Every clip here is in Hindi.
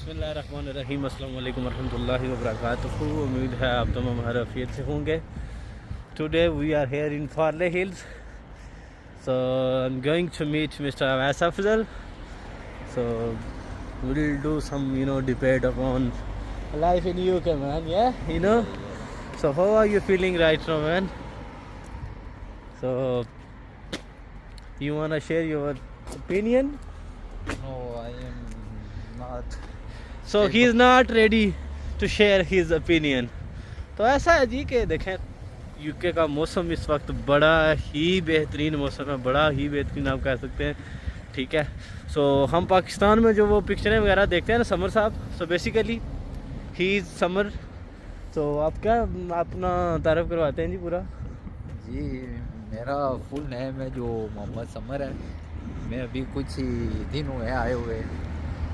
बिस्मिल्लाहिर्रहमानिर्रहीम अस्सलाम वालेकुम रहमतुल्लाहि व बरकातुहू। उम्मीद है आप तमाम हरफियत से होंगे। Today we are here in Farley Hills, so I'm going to meet Mr. Awais Afzal. So we'll do some debate upon life in UK, man. So how are you feeling right now, man? So you wanna share your opinion? No, I am not. So he is not ready to share his opinion. तो ऐसा है जी कि देखें यूके का मौसम इस वक्त बड़ा ही बेहतरीन मौसम है, बड़ा ही बेहतरीन आप कह सकते हैं। ठीक है, सो हम पाकिस्तान में जो वो पिक्चरें वगैरह देखते हैं ना समर साहब, so basically he is summer. तो आप क्या अपना तारीफ़ करवाते हैं जी पूरा? जी, मेरा फुल नेम है जो मोहम्मद समर है। मैं अभी कुछ ही दिन हुए आए हुए,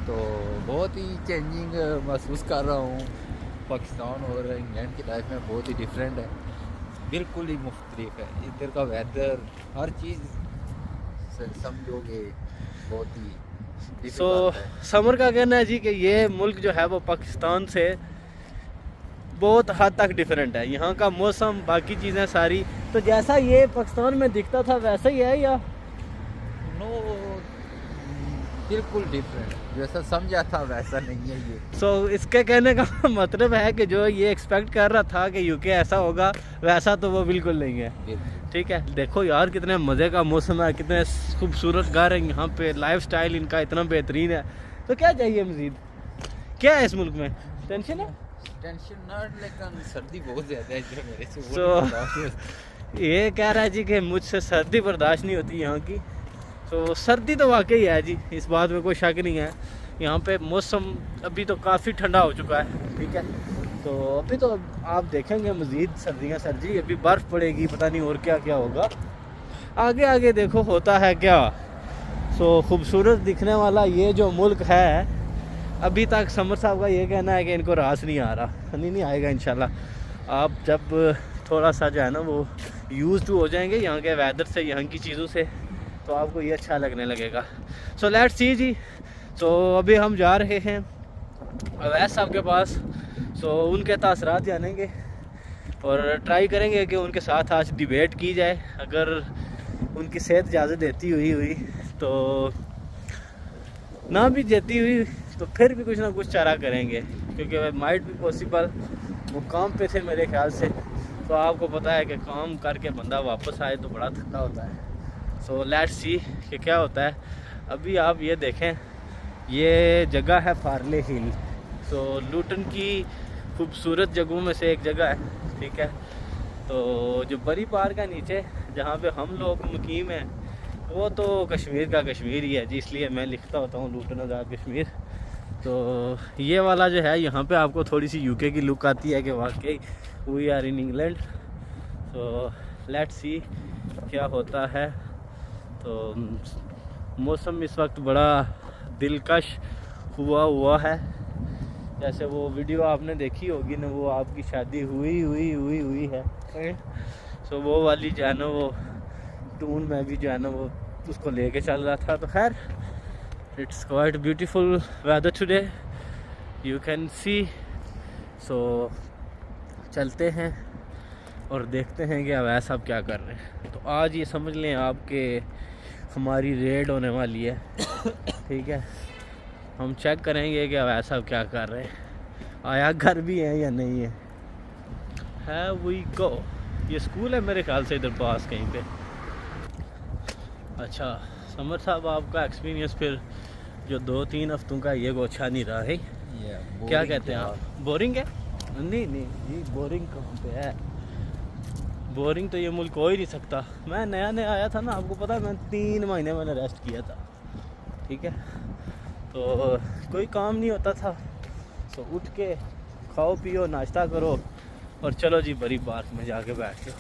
तो बहुत ही चेंजिंग महसूस कर रहा हूँ। पाकिस्तान और इंग्लैंड की लाइफ में बहुत ही डिफरेंट है, बिल्कुल ही मुख्तलिफ है। इधर का वेदर हर चीज़ समझोगे बहुत ही सो समर का कहना है जी कि ये मुल्क जो है वो पाकिस्तान से बहुत हद तक डिफरेंट है। यहाँ का मौसम, बाकी चीज़ें सारी, तो जैसा ये पाकिस्तान में दिखता था वैसा ही है या नो, बिल्कुल डिफरेंट। जैसा समझा था वैसा नहीं है ये। सो इसके कहने का मतलब है कि जो ये एक्सपेक्ट कर रहा था कि यूके ऐसा होगा वैसा तो वो बिल्कुल नहीं है। ठीक है, देखो यार कितने मज़े का मौसम है, कितने खूबसूरत घर है यहाँ पे, लाइफ स्टाइल इनका इतना बेहतरीन है। तो क्या चाहिए मज़ीद? क्या है इस मुल्क में? टेंशन है? टेंशन नॉट, लेकिन सर्दी बहुत ज़्यादा है इधर मेरे से। So, ये कह रहा है जी कि मुझसे सर्दी बर्दाश्त नहीं होती यहाँ की। तो सर्दी तो वाकई है जी, इस बात में कोई शक नहीं है। यहाँ पे मौसम अभी तो काफ़ी ठंडा हो चुका है। ठीक है, तो अभी तो आप देखेंगे मज़ीद सर्दियाँ सर जी, अभी बर्फ़ पड़ेगी, पता नहीं और क्या क्या होगा आगे आगे, देखो होता है क्या। सो खूबसूरत दिखने वाला ये जो मुल्क है, अभी तक समर साहब का ये कहना है कि इनको रास नहीं आ रहा। नहीं आएगा इंशाल्लाह। आप जब थोड़ा सा जो है ना वो यूज़ टू हो जाएंगे यहाँ के वेदर से, यहाँ की चीज़ों से, तो आपको ये अच्छा लगने लगेगा। सो लेट्स सी जी। सो अभी हम जा रहे हैं अवैस साहब के पास। सो उनके तासरात जानेंगे और ट्राई करेंगे कि उनके साथ आज डिबेट की जाए। अगर उनकी सेहत इजाज़त देती हुई तो, ना भी देती हुई तो फिर भी कुछ ना कुछ चारा करेंगे, क्योंकि माइट भी पॉसिबल वो काम पे थे मेरे ख्याल से। तो आपको पता है कि काम करके बंदा वापस आए तो बड़ा थका होता है। सो लेट्स सी कि क्या होता है। अभी आप ये देखें, ये जगह है फार्ले हिल। सो लूटन की खूबसूरत जगहों में से एक जगह है। ठीक है, तो जो बरी पार्क है नीचे जहाँ पे हम लोग मुकीम हैं, वो तो कश्मीर का कश्मीर ही है जी, इसलिए मैं लिखता होता हूँ लूटन आज़ाद कश्मीर। तो ये वाला जो है, यहाँ पे आपको थोड़ी सी यूके की लुक आती है कि वाकई वी आर इन इंग्लैंड। तो लेट्स सी क्या होता है। तो मौसम इस वक्त बड़ा दिलकश हुआ है। जैसे वो वीडियो आपने देखी होगी ना, वो आपकी शादी हुई है। सो वो वाली जो है ना, वो टून में भी जो है ना वो उसको लेके चल रहा था। तो खैर, it's quite beautiful weather today, you can see. So चलते हैं और देखते हैं कि अवैस साहब क्या कर रहे हैं। तो आज ये समझ लें आपके हमारी रेड होने वाली है। ठीक है, हम चेक करेंगे कि अवैस साहब क्या कर रहे हैं, आया घर भी है या नहीं है वी गो। ये स्कूल है मेरे ख्याल से इधर पास कहीं पे। अच्छा समर साहब, आपका एक्सपीरियंस फिर जो 2-3 हफ्तों का ये वो अच्छा नहीं रहा है, क्या कहते हैं आप? बोरिंग है? नहीं जी, बोरिंग कहाँ पे है? बोरिंग तो ये मुल्क हो ही नहीं सकता। मैं नया आया था ना, आपको पता है, मैं 3 महीने मैंने रेस्ट किया था। ठीक है, तो कोई काम नहीं होता था। तो उठ के खाओ पियो, नाश्ता करो और चलो जी बड़ी पार्क में जाके बैठ जाओ।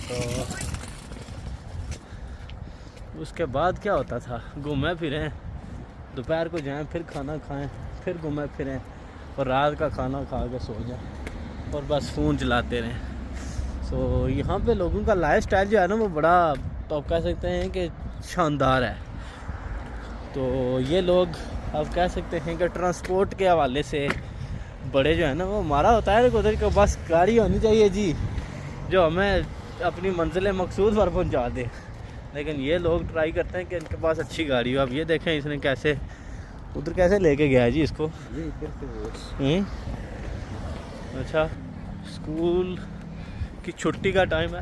तो उसके बाद क्या होता था, घूमें फिरें, दोपहर को जाएं, फिर खाना खाएं, फिर घूमें फिरें और रात का खाना खा के सो जाएं और बस फ़ोन चलाते रहें। सो यहाँ पे लोगों का लाइफ स्टाइल जो है ना वो बड़ा, तो आप कह सकते हैं कि शानदार है। तो ये लोग आप कह सकते हैं कि ट्रांसपोर्ट के हवाले से बड़े जो है ना, वो हमारा होता है उधर के बस गाड़ी होनी चाहिए जी, जो हमें अपनी मंजिल मकसूद पर पहुंचा दे। लेकिन ये लोग ट्राई करते हैं कि इनके पास अच्छी गाड़ी हो। अब ये देखें इसने कैसे उधर कैसे लेके गया है जी इसको। ये इधर से अच्छा, स्कूल की छुट्टी का टाइम है,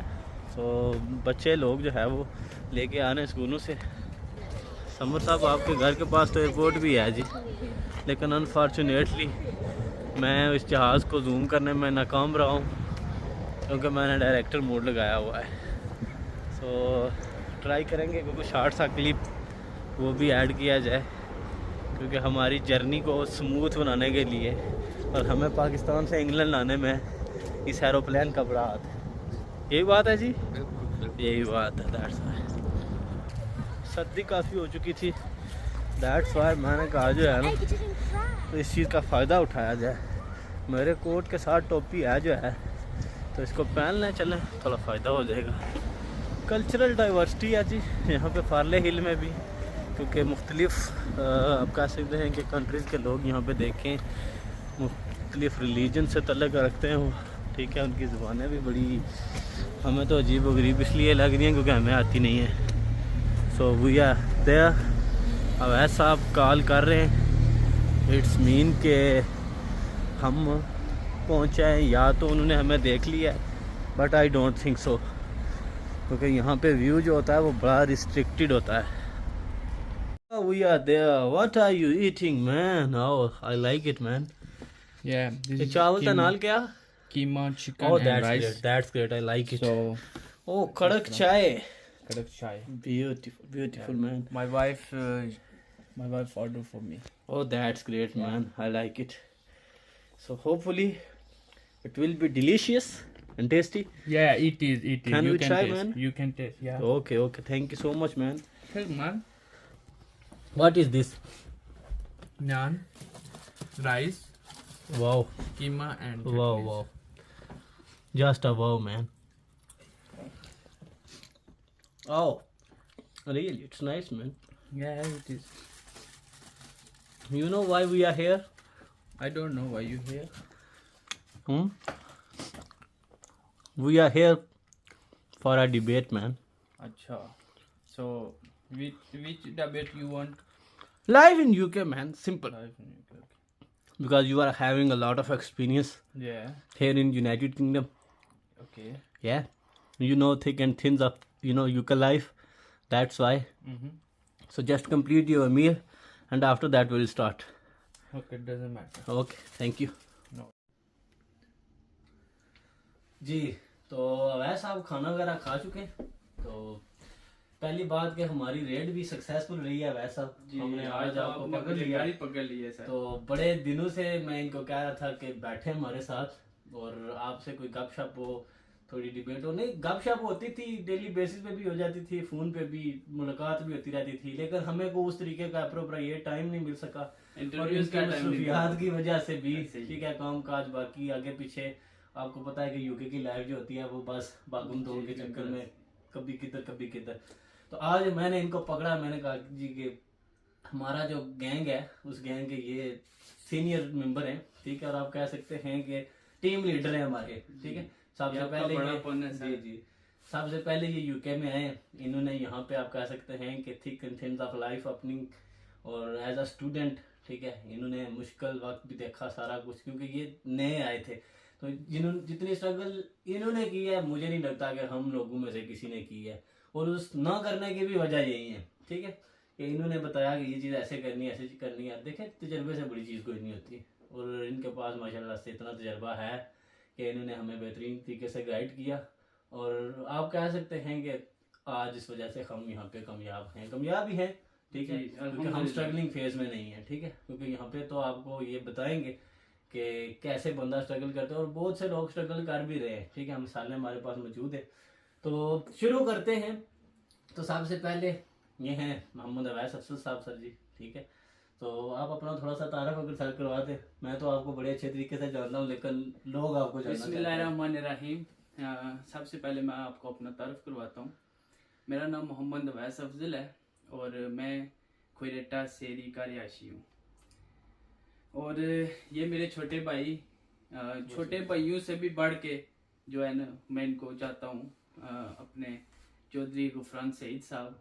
तो बच्चे लोग जो है वो लेके आ रहे हैं स्कूलों से। समर साहब, आपके घर के पास तो एयरपोर्ट भी है जी, लेकिन अनफॉर्चुनेटली मैं इस जहाज़ को जूम करने में नाकाम रहा हूँ, क्योंकि मैंने डायरेक्टर मोड लगाया हुआ है। तो ट्राई करेंगे कि कुछ शॉर्ट सा क्लिप वो भी ऐड किया जाए, क्योंकि हमारी जर्नी को स्मूथ बनाने के लिए और हमें पाकिस्तान से इंग्लैंड लाने में इस एरोप्लेन का बड़ा हाथ है। यही बात है जी, यही बात है। दैट्स वाई सर्दी काफ़ी हो चुकी थी, दैट्स वाई मैंने कहा जो है ना, तो इस चीज़ का फ़ायदा उठाया जाए। मेरे कोट के साथ टोपी है जो है, तो इसको पहन लें, चलें, थोड़ा फ़ायदा हो जाएगा। कल्चरल डाइवर्सिटी है जी यहाँ पे फार्ले हिल में भी, क्योंकि मुख्तलिफ आप कह सकते हैं कि कंट्रीज़ के लोग यहाँ पे देखें, मुख्तलिफ रिलीजन से तल्लुक़ रखते हैं वो, ठीक है। उनकी ज़ुबानें भी बड़ी हमें तो अजीब व गरीब इसलिए लग रही हैं क्योंकि हमें आती नहीं है। So we are there. अवैध साहब कॉल कर रहे हैं, इट्स मीन के हम पहुँचे हैं, या तो उन्होंने हमें देख लिया है, but I don't think so, क्योंकि यहाँ पे व्यू जो होता है वो बड़ा रिस्ट्रिक्टेड होता है। We are there. What are you eating, man? Oh, I like it, man. Yeah, this ये is चावल का नाल क्या? keema, chicken, Oh, and that's rice. great. That's great. I like it. So, Oh, kadak chai. kadak chai. Beautiful, beautiful, man. My wife ordered for me. Oh, that's great, man. I like it. So hopefully, it will be delicious and tasty. Yeah, it is. It is. Can you we can try, taste. man? You can taste. Yeah. Okay, okay. Thank you so much, man. Hey, man. What is this? Naan, rice, Wow, keema, and wow, chutneys. wow. Just a wow, man. Oh, really? It's nice, man. Yeah, it is. You know why we are here? I don't know why you here. Hmm? We are here for a debate, man. Acha. So, which debate you want? Live in UK, man. Simple. Live in UK. Because you are having a lot of experience Yeah. here in United Kingdom. Okay. Yeah. You know thick and thins of, UK life. That's why. Mm-hmm. So just complete your meal and after that we'll start. Okay, doesn't matter. Okay. Thank you. No. जी, तो वैसे आप खाना वगैरह खा चुके हैं। तो पहली बात कि हमारी रेड भी सक्सेसफुल रही है। वैसा हमने आज आपको पकड़ लिया सर। तो बड़े दिनों से मैं इनको कह रहा था कि बैठे हमारे साथ और आपसे कोई गपशप हो, थोड़ी डिबेट हो। नहीं, गपशप होती थी, डेली बेसिस पे भी हो जाती थी, फोन पे भी मुलाकात भी होती रहती थी, लेकिन हमें को उस तरीके का अप्रोप्रिएट टाइम नहीं मिल सका। और इनकी मसरूफियात की वजह से भी, ठीक है, काम काज बाकी आगे पीछे। आपको पता है कि यूके की लाइफ जो होती है वो बस भागम दौड़ के चक्कर में कभी किधर कभी किधर। तो आज मैंने इनको पकड़ा, मैंने कहा जी कि हमारा जो गैंग है उस गैंग के ये सीनियर मेंबर हैं, ठीक है, और आप कह सकते हैं कि टीम लीडर हैं हमारे, ठीक है। सबसे पहले जी सबसे पहले ये यूके में आए, इन्होंने यहाँ पे आप कह सकते हैं कि thick and thin of life अपनी, और एज अ स्टूडेंट, ठीक है, इन्होंने मुश्किल वक्त भी देखा सारा कुछ, क्योंकि ये नए आए थे। तो जितनी स्ट्रगल इन्होंने की है, मुझे नहीं लगता कि हम लोगों में से किसी ने की है। और उस ना करने की भी वजह यही है, ठीक है, कि इन्होंने बताया कि ये चीज़ ऐसे करनी है, ऐसे करनी है। देखें, तजर्बे से बड़ी चीज़ कोई नहीं होती, और इनके पास माशाल्लाह से इतना तजर्बा है कि इन्होंने हमें बेहतरीन तरीके से गाइड किया। और आप कह सकते हैं कि आज इस वजह से हम यहाँ पे कामयाब ही हैं, ठीक है, क्योंकि हम स्ट्रगलिंग फेज में नहीं है, ठीक है। क्योंकि यहाँ पे तो आपको ये बताएंगे कि कैसे बंदा स्ट्रगल करता है, और बहुत से लोग स्ट्रगल कर भी रहे हैं, ठीक है, मिसालें हमारे पास मौजूद है। तो शुरू करते हैं। तो सबसे पहले ये हैं मोहम्मद अवैस अफसल साहब सर जी, ठीक है। तो आप अपना थोड़ा सा तारफ अगर सर करवाते। मैं तो आपको बड़े अच्छे तरीके से जानता हूँ, लेकिन लोग आपको जानना चाहते हैं। बिस्मिल्लाहिर्रहमानिर्रहीम। सबसे पहले मैं आपको अपना तारफ करवाता हूँ। मेरा नाम मोहम्मद अवैस अफजल है और मैं खुरेटा सेरी का रिहायशी हूँ। और ये मेरे छोटे भाई, छोटे भाइयों से भी बढ़ के जो है ना, मैं इनको चाहता हूँ अपने चौधरी गुफरान सईद साहब।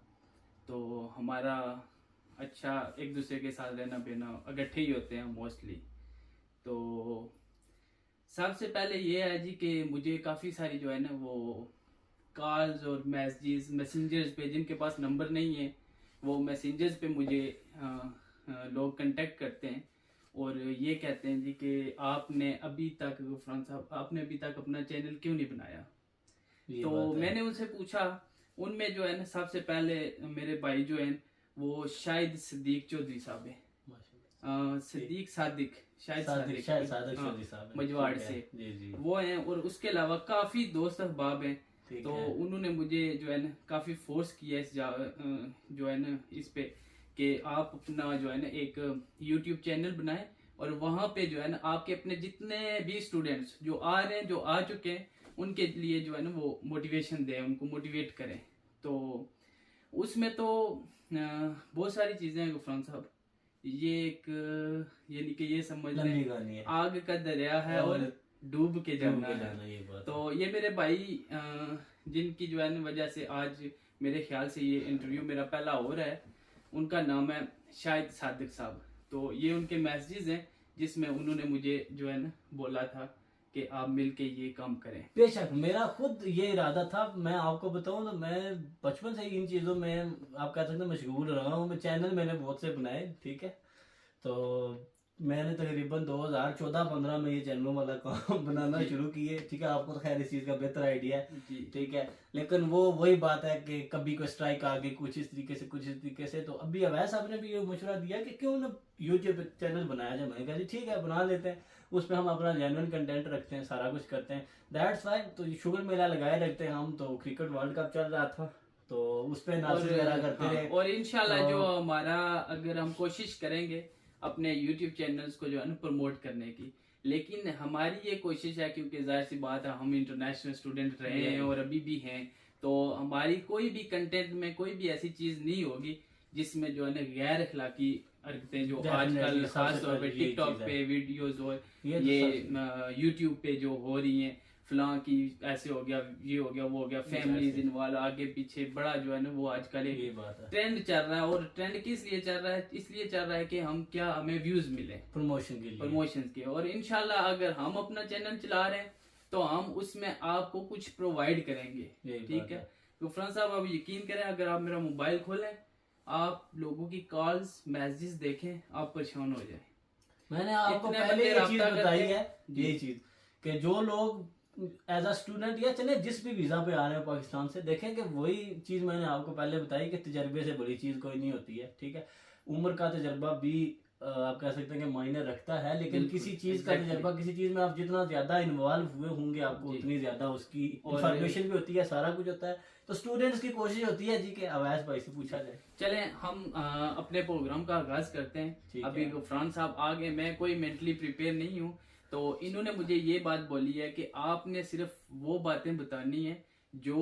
तो हमारा अच्छा एक दूसरे के साथ रहना बहना इकट्ठे ही होते हैं मोस्टली। तो सबसे पहले ये है जी कि मुझे काफ़ी सारी जो है ना वो कॉल्स और मैसेंजर्स पे, जिनके पास नंबर नहीं है वो मैसेंजर्स पे मुझे लोग कांटेक्ट करते हैं और ये कहते हैं जी कि आपने अभी तक, गुफरान साहब आपने अभी तक अपना चैनल क्यों नहीं बनाया। तो मैंने उनसे पूछा, उनमें जो है ना सबसे पहले मेरे भाई जो हैं वो शायद सिद्दीक चौधरी साहब है, सिद्दीक सादिक शायद सादिक हाँ, मजवाड़ से जी। वो हैं। और उसके अलावा काफी दोस्त अहबाब हैं। तो उन्होंने मुझे जो है ना काफी फोर्स किया इस जो है ना इस पे कि आप अपना जो है ना एक यूट्यूब चैनल बनाएं और वहां पे जो है ना आपके अपने जितने भी स्टूडेंट्स जो आ रहे हैं, जो आ चुके हैं, उनके लिए जो है ना वो मोटिवेशन दें, उनको मोटिवेट करें। तो उसमें तो बहुत सारी चीजें हैं गुफरान साहब। ये एक यानी कि ये समझ लें आग का दरिया है और डूब के जाना है। ये बात तो ये मेरे भाई जिनकी जो है ना वजह से आज मेरे ख्याल से ये इंटरव्यू मेरा पहला हो रहा है, उनका नाम है शाहिद सादिक साहब। तो ये उनके मैसेजेस हैं जिसमें उन्होंने मुझे जो है ना बोला था कि आप मिलके ये काम करें। बेशक मेरा खुद ये इरादा था। मैं आपको बताऊं तो मैं बचपन से ही इन चीज़ों में आप कह सकते हैं मशगूल रहा हूँ। मैं चैनल मैंने बहुत से बनाए, ठीक है। तो मैंने तकरीबन 2014-15 में ये चैनल वाला काम बनाना शुरू किए, ठीक है। आपको तो खैर इस चीज़ का बेहतर आइडिया है, ठीक है। लेकिन वो वही बात है कि कभी कोई स्ट्राइक आ गई कुछ इस तरीके से कुछ इस तरीके से। तो अभी अवैस साहब ने भी ये मशवरा दिया कि क्यों ना यूट्यूब चैनल बनाया जाए। मैंने कहा जी ठीक है बना लेते हैं, उसमें हम अपना जेन्युइन कंटेंट रखते हैं, सारा कुछ करते हैं। दैट्स वाई तो शुगर मेला लगाए रखते हैं हम। तो क्रिकेट वर्ल्ड कप चल रहा था तो उस पर नाचते वगैरह करते रहे। और इंशाल्लाह जो हमारा, अगर हम कोशिश करेंगे अपने YouTube चैनल्स को जो है ना प्रमोट करने की, लेकिन हमारी ये कोशिश है क्योंकि जाहिर सी बात है हम इंटरनेशनल स्टूडेंट रहे हैं और अभी भी हैं। तो हमारी कोई भी कंटेंट में कोई भी ऐसी चीज नहीं होगी जिसमें जो है ना गैर अखलाकी हरकतें जो आजकल खास तौर पे टिकटॉक पे वीडियोस और ये यूट्यूब पे जो हो रही हैं, फलां की ऐसे हो गया, ये हो गया, वो हो गया, फैमिलीज इन्वॉल्व, आगे पीछे बड़ा जो है ना वो आजकल एक ट्रेंड चल रहा है। और ट्रेंड किस लिए चल रहा है? इसलिए चल रहा है कि हम क्या, हमें व्यूज मिले प्रमोशन के। और इंशाल्लाह अगर हम अपना चैनल चला रहे हैं तो हम उसमें आपको कुछ प्रोवाइड करेंगे, ठीक है। गुफरान साहब आप यकीन करें, अगर आप मेरा मोबाइल खोलें, आप लोगों की कॉल्स मैसेजेस देखें, आप परेशान हो जाए। मैंने आपको पहले ये चीज बताई है, ये चीज कि जो लोग एज अ स्टूडेंट या चले जिस भी वीजा पे आ रहे हैं पाकिस्तान से, देखें कि वही चीज मैंने आपको पहले बताई कि तजर्बे से बड़ी चीज कोई नहीं होती है, ठीक है। उम्र का तजर्बा भी आप कह सकते हैं कि मायने रखता है, लेकिन किसी चीज का तजर्बा, किसी चीज में आप जितना ज्यादा इन्वॉल्व हुए होंगे आपको उतनी ज्यादा उसकी इंफॉर्मेशन भी होती है, सारा कुछ होता है। तो स्टूडेंट्स की कोशिश होती है जी कि अवैस भाई से पूछा जाए। चले हम अपने प्रोग्राम का आगाज करते हैं। अभी गुफरान साहब आ गए, मैं कोई मेंटली प्रिपेयर नहीं हूँ। तो इन्होंने मुझे ये बात बोली है कि आपने सिर्फ वो बातें बतानी है जो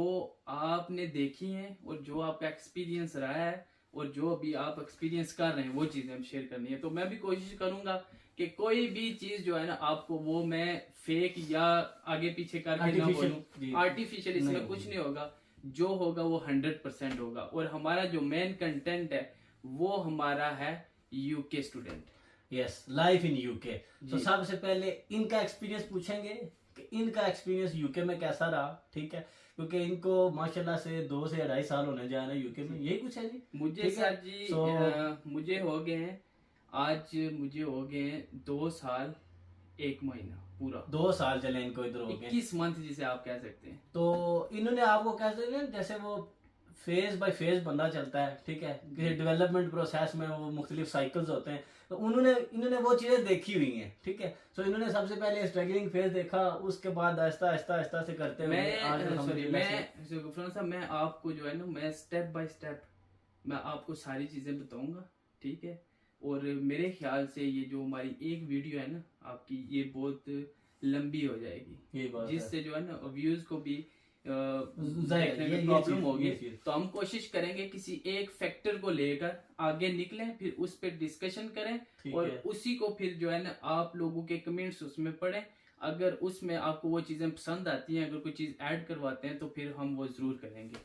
आपने देखी हैं और जो आपका एक्सपीरियंस रहा है और जो अभी आप एक्सपीरियंस कर रहे हैं, वो चीजें हम शेयर करनी है। तो मैं भी कोशिश करूंगा कि कोई भी चीज जो है ना आपको वो मैं फेक या आगे पीछे करके ना बोलूं, आर्टिफिशियल इसमें कुछ नहीं होगा। जो होगा वो 100% होगा। और हमारा जो मेन कंटेंट है वो हमारा है UK student, yes, life in UK. तो सबसे पहले इनका एक्सपीरियंस पूछेंगे कि इनका एक्सपीरियंस यूके में कैसा रहा, ठीक है। क्योंकि इनको माशाल्लाह से 2 से 2.5 साल होने जा रहे हैं यूके में, यही कुछ है जी। मुझे सर जी मुझे हो गए हैं, आज मुझे हो गए हैं 2 साल 1 महीना, पूरा 2 साल चले इनको इधर हो गए, 21 मंथ जिसे आप कह सकते हैं। तो इन्होंने आपको कह सकते हैं जैसे वो फेज बाय फेज बंदा चलता है, ठीक है। किसी डेवलपमेंट प्रोसेस में वो मुख्तलिफ साइकिल्स होते हैं, तो इन्होंने वो चीजें देखी हुई हैं, ठीक है। सो इन्होंने सबसे पहले स्ट्रगलिंग फेज देखा, उसके बाद आहिस्ता आहिस्ता से करते हुए मैं आपको जो है ना, मैं स्टेप बाय स्टेप मैं आपको सारी चीजें बताऊंगा, ठीक है। और मेरे ख्याल से ये जो हमारी एक वीडियो है ना आपकी, ये बहुत लंबी हो जाएगी, जिससे जो है ना व्यूज को भी देखने में प्रॉब्लम होगी, तो हम कोशिश करेंगे किसी एक फैक्टर को लेकर आगे निकलें, फिर उस पर डिस्कशन करें और उसी को फिर जो है ना आप लोगों के कमेंट्स उसमें पढ़ें। अगर उसमें आपको वो चीजें पसंद आती हैं, अगर कोई चीज ऐड करवाते हैं तो फिर हम वो जरूर करेंगे।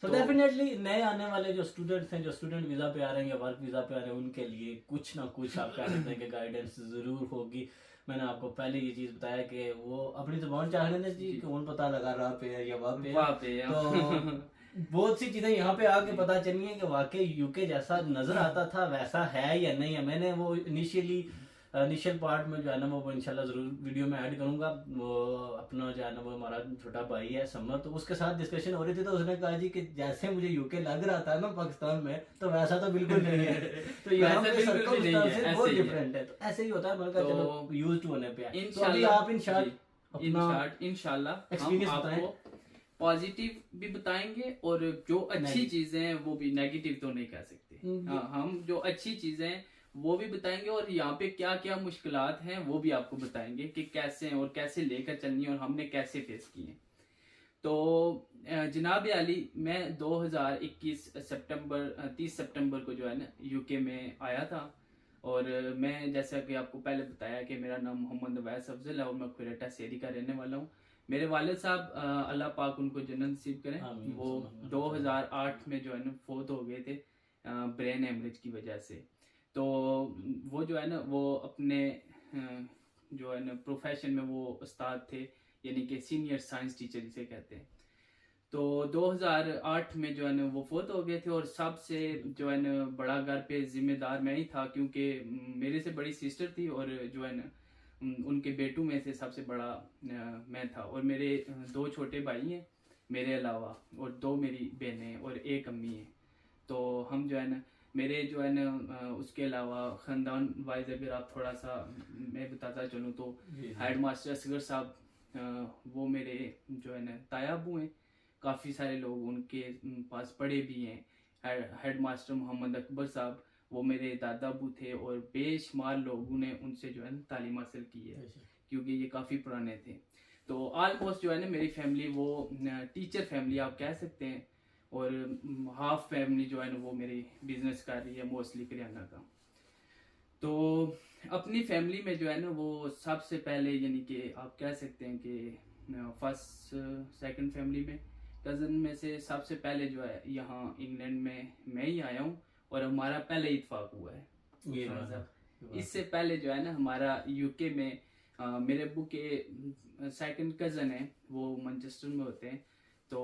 तो डेफिनेटली नए आने वाले जो स्टूडेंट्स हैं, जो स्टूडेंट वीजा पे आ रहे हैं या वर्क वीजा पे आ रहे हैं, उनके लिए कुछ ना कुछ आप कह सकते हैं कि गाइडेंस जरूर होगी। मैंने आपको पहले ये चीज बताया कि वो अपनी जुबान चाह रहे जी कि कौन पता लगा रहा पे है या वहाँ पे है। तो बहुत सी चीजें यहाँ पे आके पता चली है कि वाकई यूके जैसा नजर आता था वैसा है या नहीं है। मैंने वो इनिशियल पार्ट में जो है ना वो इंशाल्लाह जरूर वीडियो में ऐड करूंगा। वो अपना जो है ना वो हमारा छोटा भाई है समर, तो उसके साथ डिस्कशन हो रही थी, तो उसने कहा जी कि जैसे मुझे यूके लग रहा था ना पाकिस्तान में, तो वैसा तो बिल्कुल नहीं है। तो यहाँ पे सर्कमस्टेंसेस बहुत डिफरेंट है, तो ऐसे ही होता है। मैंने कहा चलो यूज्ड होने पे है। तो अभी आप इंशाल्लाह हम आपको पॉजिटिव भी बताएंगे और जो अच्छी चीजें हैं वो भी, नेगेटिव तो नहीं कह सकते। हम जो अच्छी चीजें हैं वो भी बताएंगे और यहाँ पे क्या क्या मुश्किलात हैं वो भी आपको बताएंगे कि कैसे और कैसे लेकर चलनी है और हमने कैसे फेस की है। तो जनाब अली, मैं 2021 30 सितंबर को जो है ना यूके में आया था और मैं जैसा कि आपको पहले बताया कि मेरा नाम मोहम्मद अवैस अफजल है और मैं क्वेटा शहरी का रहने वाला हूँ। मेरे वालिद साहब अल्लाह पाक उनको जन्नत नसीब करें, वो 2008 में जो है ना फोत हो गए थे ब्रेन हेमरेज की वजह से। तो वो जो है ना वो अपने जो है ना प्रोफेशन में वो उस्ताद थे, यानी कि सीनियर साइंस टीचर जिसे कहते हैं। तो 2008 में जो है ना वो फोत हो गए थे और सबसे जो है ना बड़ा घर पे जिम्मेदार मैं ही था, क्योंकि मेरे से बड़ी सिस्टर थी और जो है ना उनके बेटों में से सबसे बड़ा मैं था। और मेरे 2 छोटे भाई हैं मेरे अलावा और 2 मेरी बहनें और 1 अम्मी है। तो हम जो है ना मेरे जो है ना उसके अलावा ख़ानदान वाइज अगर आप थोड़ा सा मैं बताता चलूँ तो हेड मास्टर असगर साहब वो मेरे जो है ना ताया अबू हैं। काफ़ी सारे लोग उनके पास पढ़े भी हैं। हेड मास्टर मोहम्मद अकबर साहब वो मेरे दादा अबू थे और बेशुमार लोगों ने उनसे जो है ना तालीम हासिल की है, क्योंकि ये काफ़ी पुराने थे। तो ऑलमोस्ट जो है ना मेरी फैमिली वो टीचर फैमिली आप कह सकते हैं और हाफ फैमिली जो है ना वो मेरी बिजनेस कर रही है, मोस्टली करियाना का। तो अपनी फैमिली में जो है ना वो सबसे पहले यानी कि आप कह सकते हैं कि फर्स्ट सेकंड फैमिली में कज़न में से सबसे पहले जो है यहाँ इंग्लैंड में मैं ही आया हूँ और हमारा पहले इत्फाक हुआ है। इससे पहले जो है ना हमारा यूके में मेरे अब्बू के सेकंड कज़न है, वो मैनचेस्टर में होते हैं, तो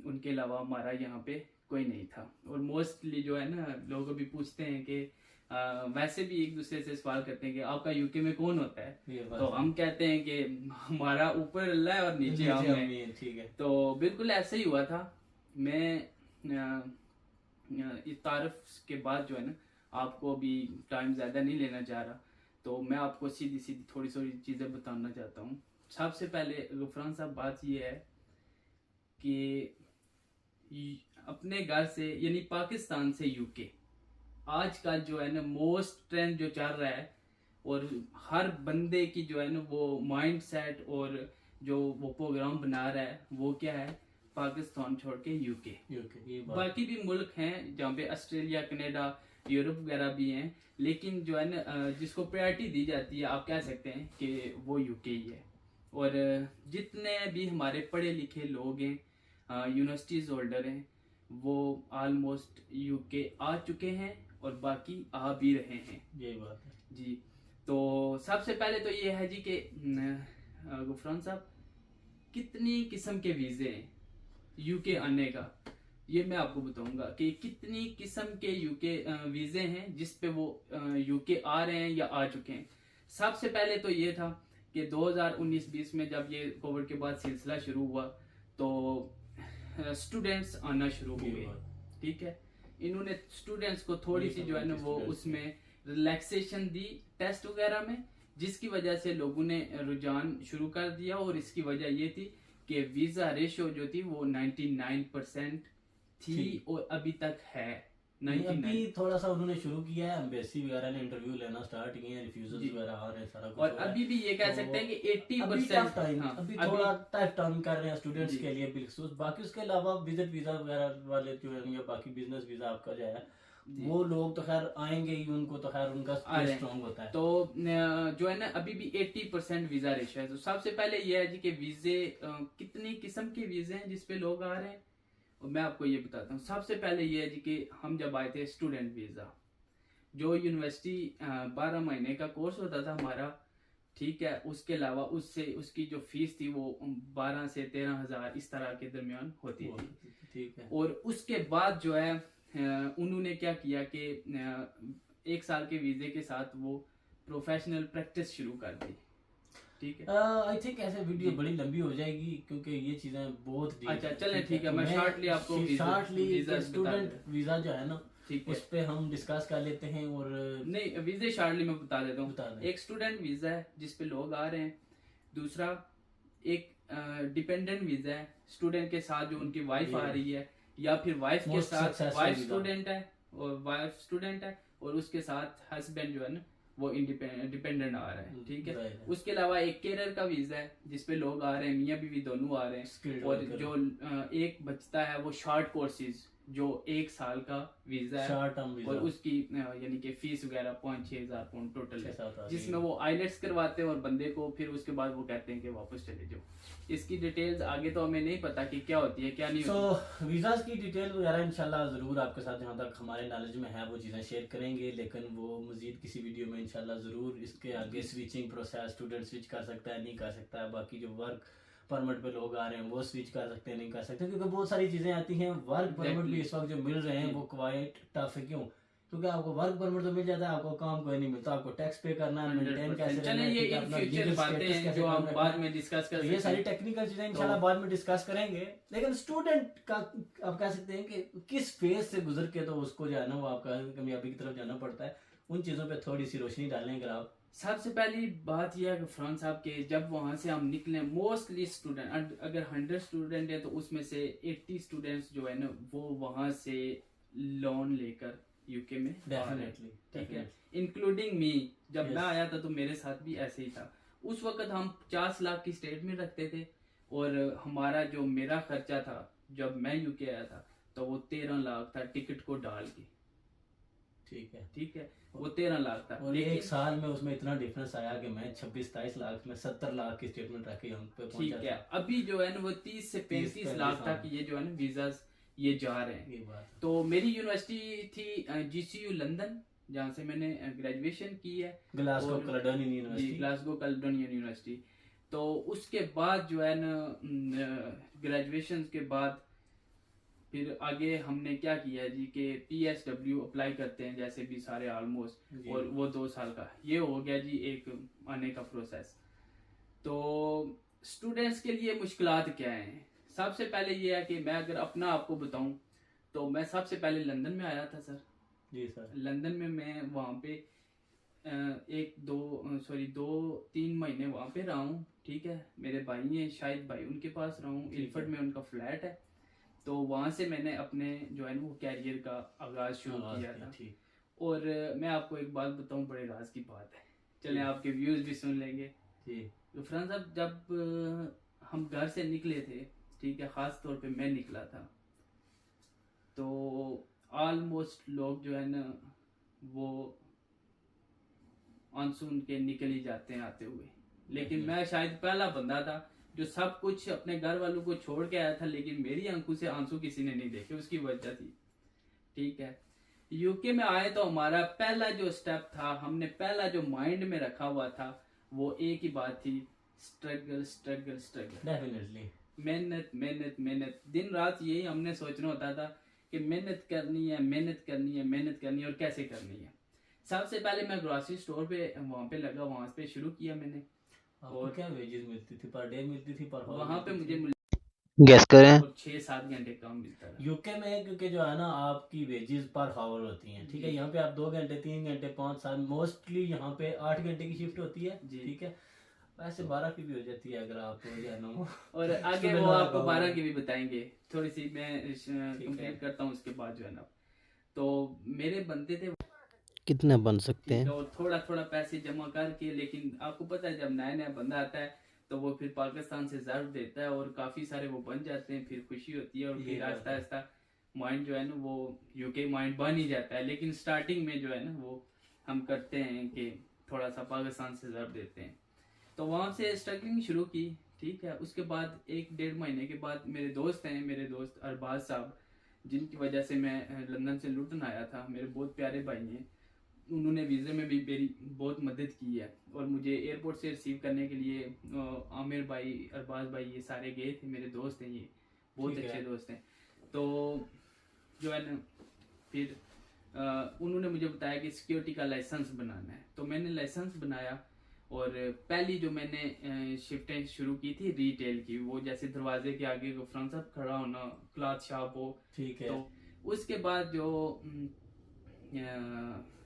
उनके अलावा हमारा यहाँ पे कोई नहीं था। और मोस्टली जो है ना लोग अभी पूछते हैं कि वैसे भी एक दूसरे से सवाल करते हैं कि आपका यूके में कौन होता है, तो हम कहते हैं कि हमारा ऊपर अल्लाह है और नीचे हम हैं। ठीक है, तो बिल्कुल ऐसे ही हुआ था। मैं इस तारफ के बाद जो है ना आपको अभी टाइम ज़्यादा नहीं लेना चाह रहा, तो मैं आपको सीधी सीधी थोड़ी चीज़ें बताना चाहता हूँ। सबसे पहले गुफरान साहब बात ये है कि अपने घर से यानी पाकिस्तान से यूके आजकल जो है ना मोस्ट ट्रेंड जो चल रहा है और हर बंदे की जो है ना वो माइंड सेट और जो वो प्रोग्राम बना रहा है वो क्या है, पाकिस्तान छोड़ के यूके। बाकी भी मुल्क हैं जहाँ पे ऑस्ट्रेलिया, कनाडा, यूरोप वगैरह भी हैं, लेकिन जो है ना जिसको प्रायोरिटी दी जाती है आप कह सकते हैं कि वो यूके ही है। और जितने भी हमारे पढ़े लिखे लोग हैं, यूनिवर्सिटीज होल्डर हैं, वो ऑलमोस्ट यूके आ चुके हैं और बाकी आ भी रहे हैं। ये बात है जी। तो सबसे पहले तो ये है जी कि गुफरान साहब कितनी किस्म के वीज़े हैं यूके आने का, ये मैं आपको बताऊंगा कि कितनी किस्म के यूके वीज़े हैं जिस पे वो यूके आ रहे हैं या आ चुके हैं। सबसे पहले तो ये था कि 2019-20 में जब ये कोविड के बाद सिलसिला शुरू हुआ तो स्टूडेंट्स आना शुरू हो गए। ठीक है, इन्होंने स्टूडेंट्स को थोड़ी सी जो है ना वो उसमें रिलैक्सेशन दी टेस्ट वगैरह में, जिसकी वजह से लोगों ने रुझान शुरू कर दिया। और इसकी वजह ये थी कि वीजा रेशियो जो थी वो 99% थी और अभी तक है। नहीं, 99। अभी थोड़ा सा उन्होंने शुरू किया है, एम्बेसी वगैरह ने इंटरव्यू लेना स्टार्ट किए हैं, रिफ्यूजल्स वगैरह आ रहे हैं, सारा कुछ और हो रहा है। अभी भी ये कह तो सकते हैं कि अभी 80%, टफ टाइम, हाँ, अभी थोड़ा टफ टाइम कर रहे हैं स्टूडेंट्स जी। के लिए बिल्कुल। बाकी उसके अलावा विजिट वीजा वगैरह वाले जो है या बाकी बिजनेस वीजा आपका जो है जी। वो लोग तो खैर आएंगे ही, उनको तो खैर उनका आ रहे हैं। स्ट्रॉन्ग होता है। तो जो है ना अभी भी 80% वीजा रेशो है। तो सबसे पहले ये है जी कि वीजे कितनी किस्म के वीजे हैं जिस पे लोग आ रहे हैं, और मैं आपको ये बताता हूँ। सबसे पहले ये है जी कि हम जब आए थे स्टूडेंट वीजा, जो यूनिवर्सिटी 12 महीने का कोर्स होता था हमारा, ठीक है, उसके अलावा उससे उसकी जो फीस थी वो 12 से 13,000 इस तरह के दरमियान होती थी। ठीक है। और उसके बाद जो है उन्होंने क्या किया कि 1 साल के वीजे के साथ वो प्रोफेशनल प्रैक्टिस शुरू कर दी। ठीक है, आई थिंक ऐसे वीडियो बड़ी लंबी हो जाएगी क्योंकि ये चीजें बहुत deep अच्छा हैं, चलें ठीक है, मैं शॉर्टली आपको शॉर्टली स्टूडेंट वीजा जो है ना ठीक है, उस पे हम डिस्कस कर लेते हैं। और नहीं वीजे शॉर्टली मैं बता देता बता हूँ। दें। एक स्टूडेंट वीजा है जिस पे लोग आ रहे हैं, दूसरा एक डिपेंडेंट वीजा है, स्टूडेंट के साथ जो उनकी वाइफ आ रही है, या फिर वाइफ के Most साथ successful वाइफ visa। स्टूडेंट है और वाइफ स्टूडेंट है, और उसके साथ हस्बैंड जो है ना वो डिपेंडेंट आ रहा है। ठीक है, Right। उसके अलावा एक कैरियर का वीजा है जिसपे लोग आ रहे हैं, मियाँ बीवी दोनों आ रहे हैं। Skilled और worker। जो एक बचता है वो शॉर्ट कोर्सेज, जो 1 साल का वीजा है, शॉर्ट टर्म वीजा और उसकी यानी कि फीस वगैरह 5-6 हज़ार पाउंड टोटल है, 6-7 जिसमें वो आईलेट्स करवाते हैं और बंदे को फिर उसके बाद वो कहते हैं कि वापस चले जाओ। इसकी डिटेल्स आगे तो हमें नहीं पता कि क्या होती है क्या नहीं होती। वीजास की डिटेल वगैरह इंशाल्लाह जरूर आपके साथ जहाँ तक हमारे नॉलेज में है वो चीज़ें शेयर करेंगे, लेकिन वो मजीद किसी वीडियो में इंशाल्लाह जरूर इसके आगे स्विचिंग प्रोसेस, स्टूडेंट स्विच कर सकता है नहीं कर सकता है, बाकी जो वर्क परमिट पे लोग आ रहे हैं वो स्विच कर सकते हैं नहीं कर सकते, क्योंकि बहुत सारी चीजें आती हैं। वर्क परमिट भी इस वक्त जो मिल रहे हैं वो क्वाइट टफ है। क्यों? क्योंकि आपको वर्क परमिट तो मिल जाता है, आपको काम कोई नहीं मिलता, आपको टैक्स पे करना है, मेंटेन कैसे चले ये इन फ्यूचर बातें हैं जो हम बाद में डिस्कस कर सकते हैं। ये सारी टेक्निकल चीजें इंशाल्लाह बाद में डिस्कस करेंगे। लेकिन स्टूडेंट का आप कह सकते हैं कि किस फेज से गुजर के तो उसको जो है ना वो आपका कामयाबी की तरफ जाना पड़ता है, उन चीजों पे थोड़ी सी रोशनी डालें अगर आप। सबसे पहली बात यह है कि फरहान साहब के जब वहां से हम निकले, मोस्टली स्टूडेंट अगर 100 स्टूडेंट है तो उसमें से 80 स्टूडेंट्स जो है ना वो वहां से लोन लेकर यूके में डेफिनेटली, ठीक है, इंक्लूडिंग मी। जब Yes। मैं आया था तो मेरे साथ भी ऐसे ही था। उस वक्त हम 50 लाख की स्टेटमेंट रखते थे, और हमारा जो मेरा खर्चा था जब मैं यूके आया था तो वो 13 लाख था टिकट को डाल के। ठीक है, ठीक है, वो 13 लाख था। और लेकिन एक साल में उसमें इतना डिफरेंस आया कि मैं 26-27 लाख में 70 लाख की स्टेटमेंट रखी हम पे ठीक पहुंचा है, अभी जो है ना वो 30 से 35 लाख तक ये जो है ना वीजास ये जा रहे हैं। ये बात। तो मेरी यूनिवर्सिटी थी GCU लंदन, जहाँ से मैंने ग्रेजुएशन की है, ग्लासगो और- कैलेडोनियन जी यूनिवर्सिटी। Glasgow Caledonian university. तो उसके बाद जो है ना ग्रेजुएशन के बाद फिर आगे हमने क्या किया जी कि PSW अप्लाई करते हैं जैसे भी सारे ऑलमोस्ट, जी। और वो 2 साल का ये हो गया जी एक आने का प्रोसेस। तो स्टूडेंट्स के लिए मुश्किलात क्या हैं? सबसे पहले ये है कि मैं अगर अपना आपको बताऊं तो मैं सबसे पहले लंदन में आया था सर। जी सर। लंदन में मैं वहाँ पे 2-3 महीने वहाँ पे रहा हूँ। ठीक है, मेरे भाई हैं शायद भाई उनके पास रहा हूँ, इल्फर्ड में उनका फ्लैट है। तो वहाँ से मैंने अपने जो है ना वो कैरियर का आगाज शुरू किया था। ठीक। और मैं आपको एक बात बताऊँ, बड़े राज की बात है, चलें आपके व्यूज भी सुन लेंगे। जी। तो फ्रेंड साहब जब हम घर से निकले थे, ठीक है, खास तौर पे मैं निकला था, तो ऑलमोस्ट लोग जो है ना वो मानसून के निकल ही जाते हैं आते हुए, लेकिन मैं शायद पहला बंदा था जो सब कुछ अपने घर वालों को छोड़ के आया था, लेकिन मेरी आंखों से आंसू किसी ने नहीं देखे। उसकी वजह थी, ठीक है, यूके में आए तो हमारा पहला जो स्टेप था, हमने पहला जो माइंड में रखा हुआ था वो एक ही बात थी, स्ट्रगल स्ट्रगल स्ट्रगल। डेफिनेटली मेहनत मेहनत मेहनत, दिन रात यही हमने सोचना होता था कि मेहनत करनी है मेहनत करनी है मेहनत करनी है, और कैसे करनी है। सबसे पहले मैं ग्रोसरी स्टोर पे वहाँ पे लगा, वहाँ पे शुरू किया मैंने। और क्या वेजेस मिलती थी? पर डे मिलती थी? पर वहाँ पे मुझे गैस करें। 6-7 घंटे काम मिलता था। यूके में क्योंकि जो है ना आपकी वेजेस पर आवर होती हैं, ठीक है, यहाँ पे आप 2 घंटे 3 घंटे 5-7, मोस्टली यहाँ पे 8 घंटे की शिफ्ट होती है। जी। ठीक है, वैसे 12 की भी हो जाती है अगर आप जो है ना और आगे वो आपको 12 की भी बताएंगे, थोड़ी सी मैं कंप्लीट करता हूँ उसके बाद जो है ना। तो मेरे बनते थे कितना बन सकते हैं? और थोड़ा थोड़ा पैसे जमा करके, लेकिन आपको पता है जब नया नया बंदा आता है तो वो फिर पाकिस्तान से ज़र्फ देता है और काफ़ी सारे वो बन जाते हैं, फिर खुशी होती है और फिर आहिस्ता आहिस्ता माइंड जो है ना वो यूके माइंड बन ही जाता है। लेकिन स्टार्टिंग में जो है ना वो हम करते हैं कि थोड़ा सा पाकिस्तान से ज़र्फ देते हैं, तो वहाँ से स्ट्रगलिंग शुरू की। ठीक है, उसके बाद 1-1.5 महीने के बाद मेरे दोस्त हैं, मेरे दोस्त अरबाज साहब, जिनकी वजह से मैं लंदन से लुटन आया था, मेरे बहुत प्यारे भाई हैं। उन्होंने वीज़े में भी मेरी बहुत मदद की है और मुझे एयरपोर्ट से रिसीव करने के लिए आमिर भाई, अरबाज भाई, ये सारे गए थे, मेरे दोस्त हैं, ये बहुत अच्छे दोस्त हैं। तो जो है ना फिर उन्होंने मुझे बताया कि सिक्योरिटी का लाइसेंस बनाना है, तो मैंने लाइसेंस बनाया और पहली जो मैंने शिफ्टें शुरू की थी रिटेल की, वो जैसे दरवाजे के आगे फ्रंट साहब खड़ा होना, क्लॉथ शॉप हो, ठीक है। तो उसके बाद जो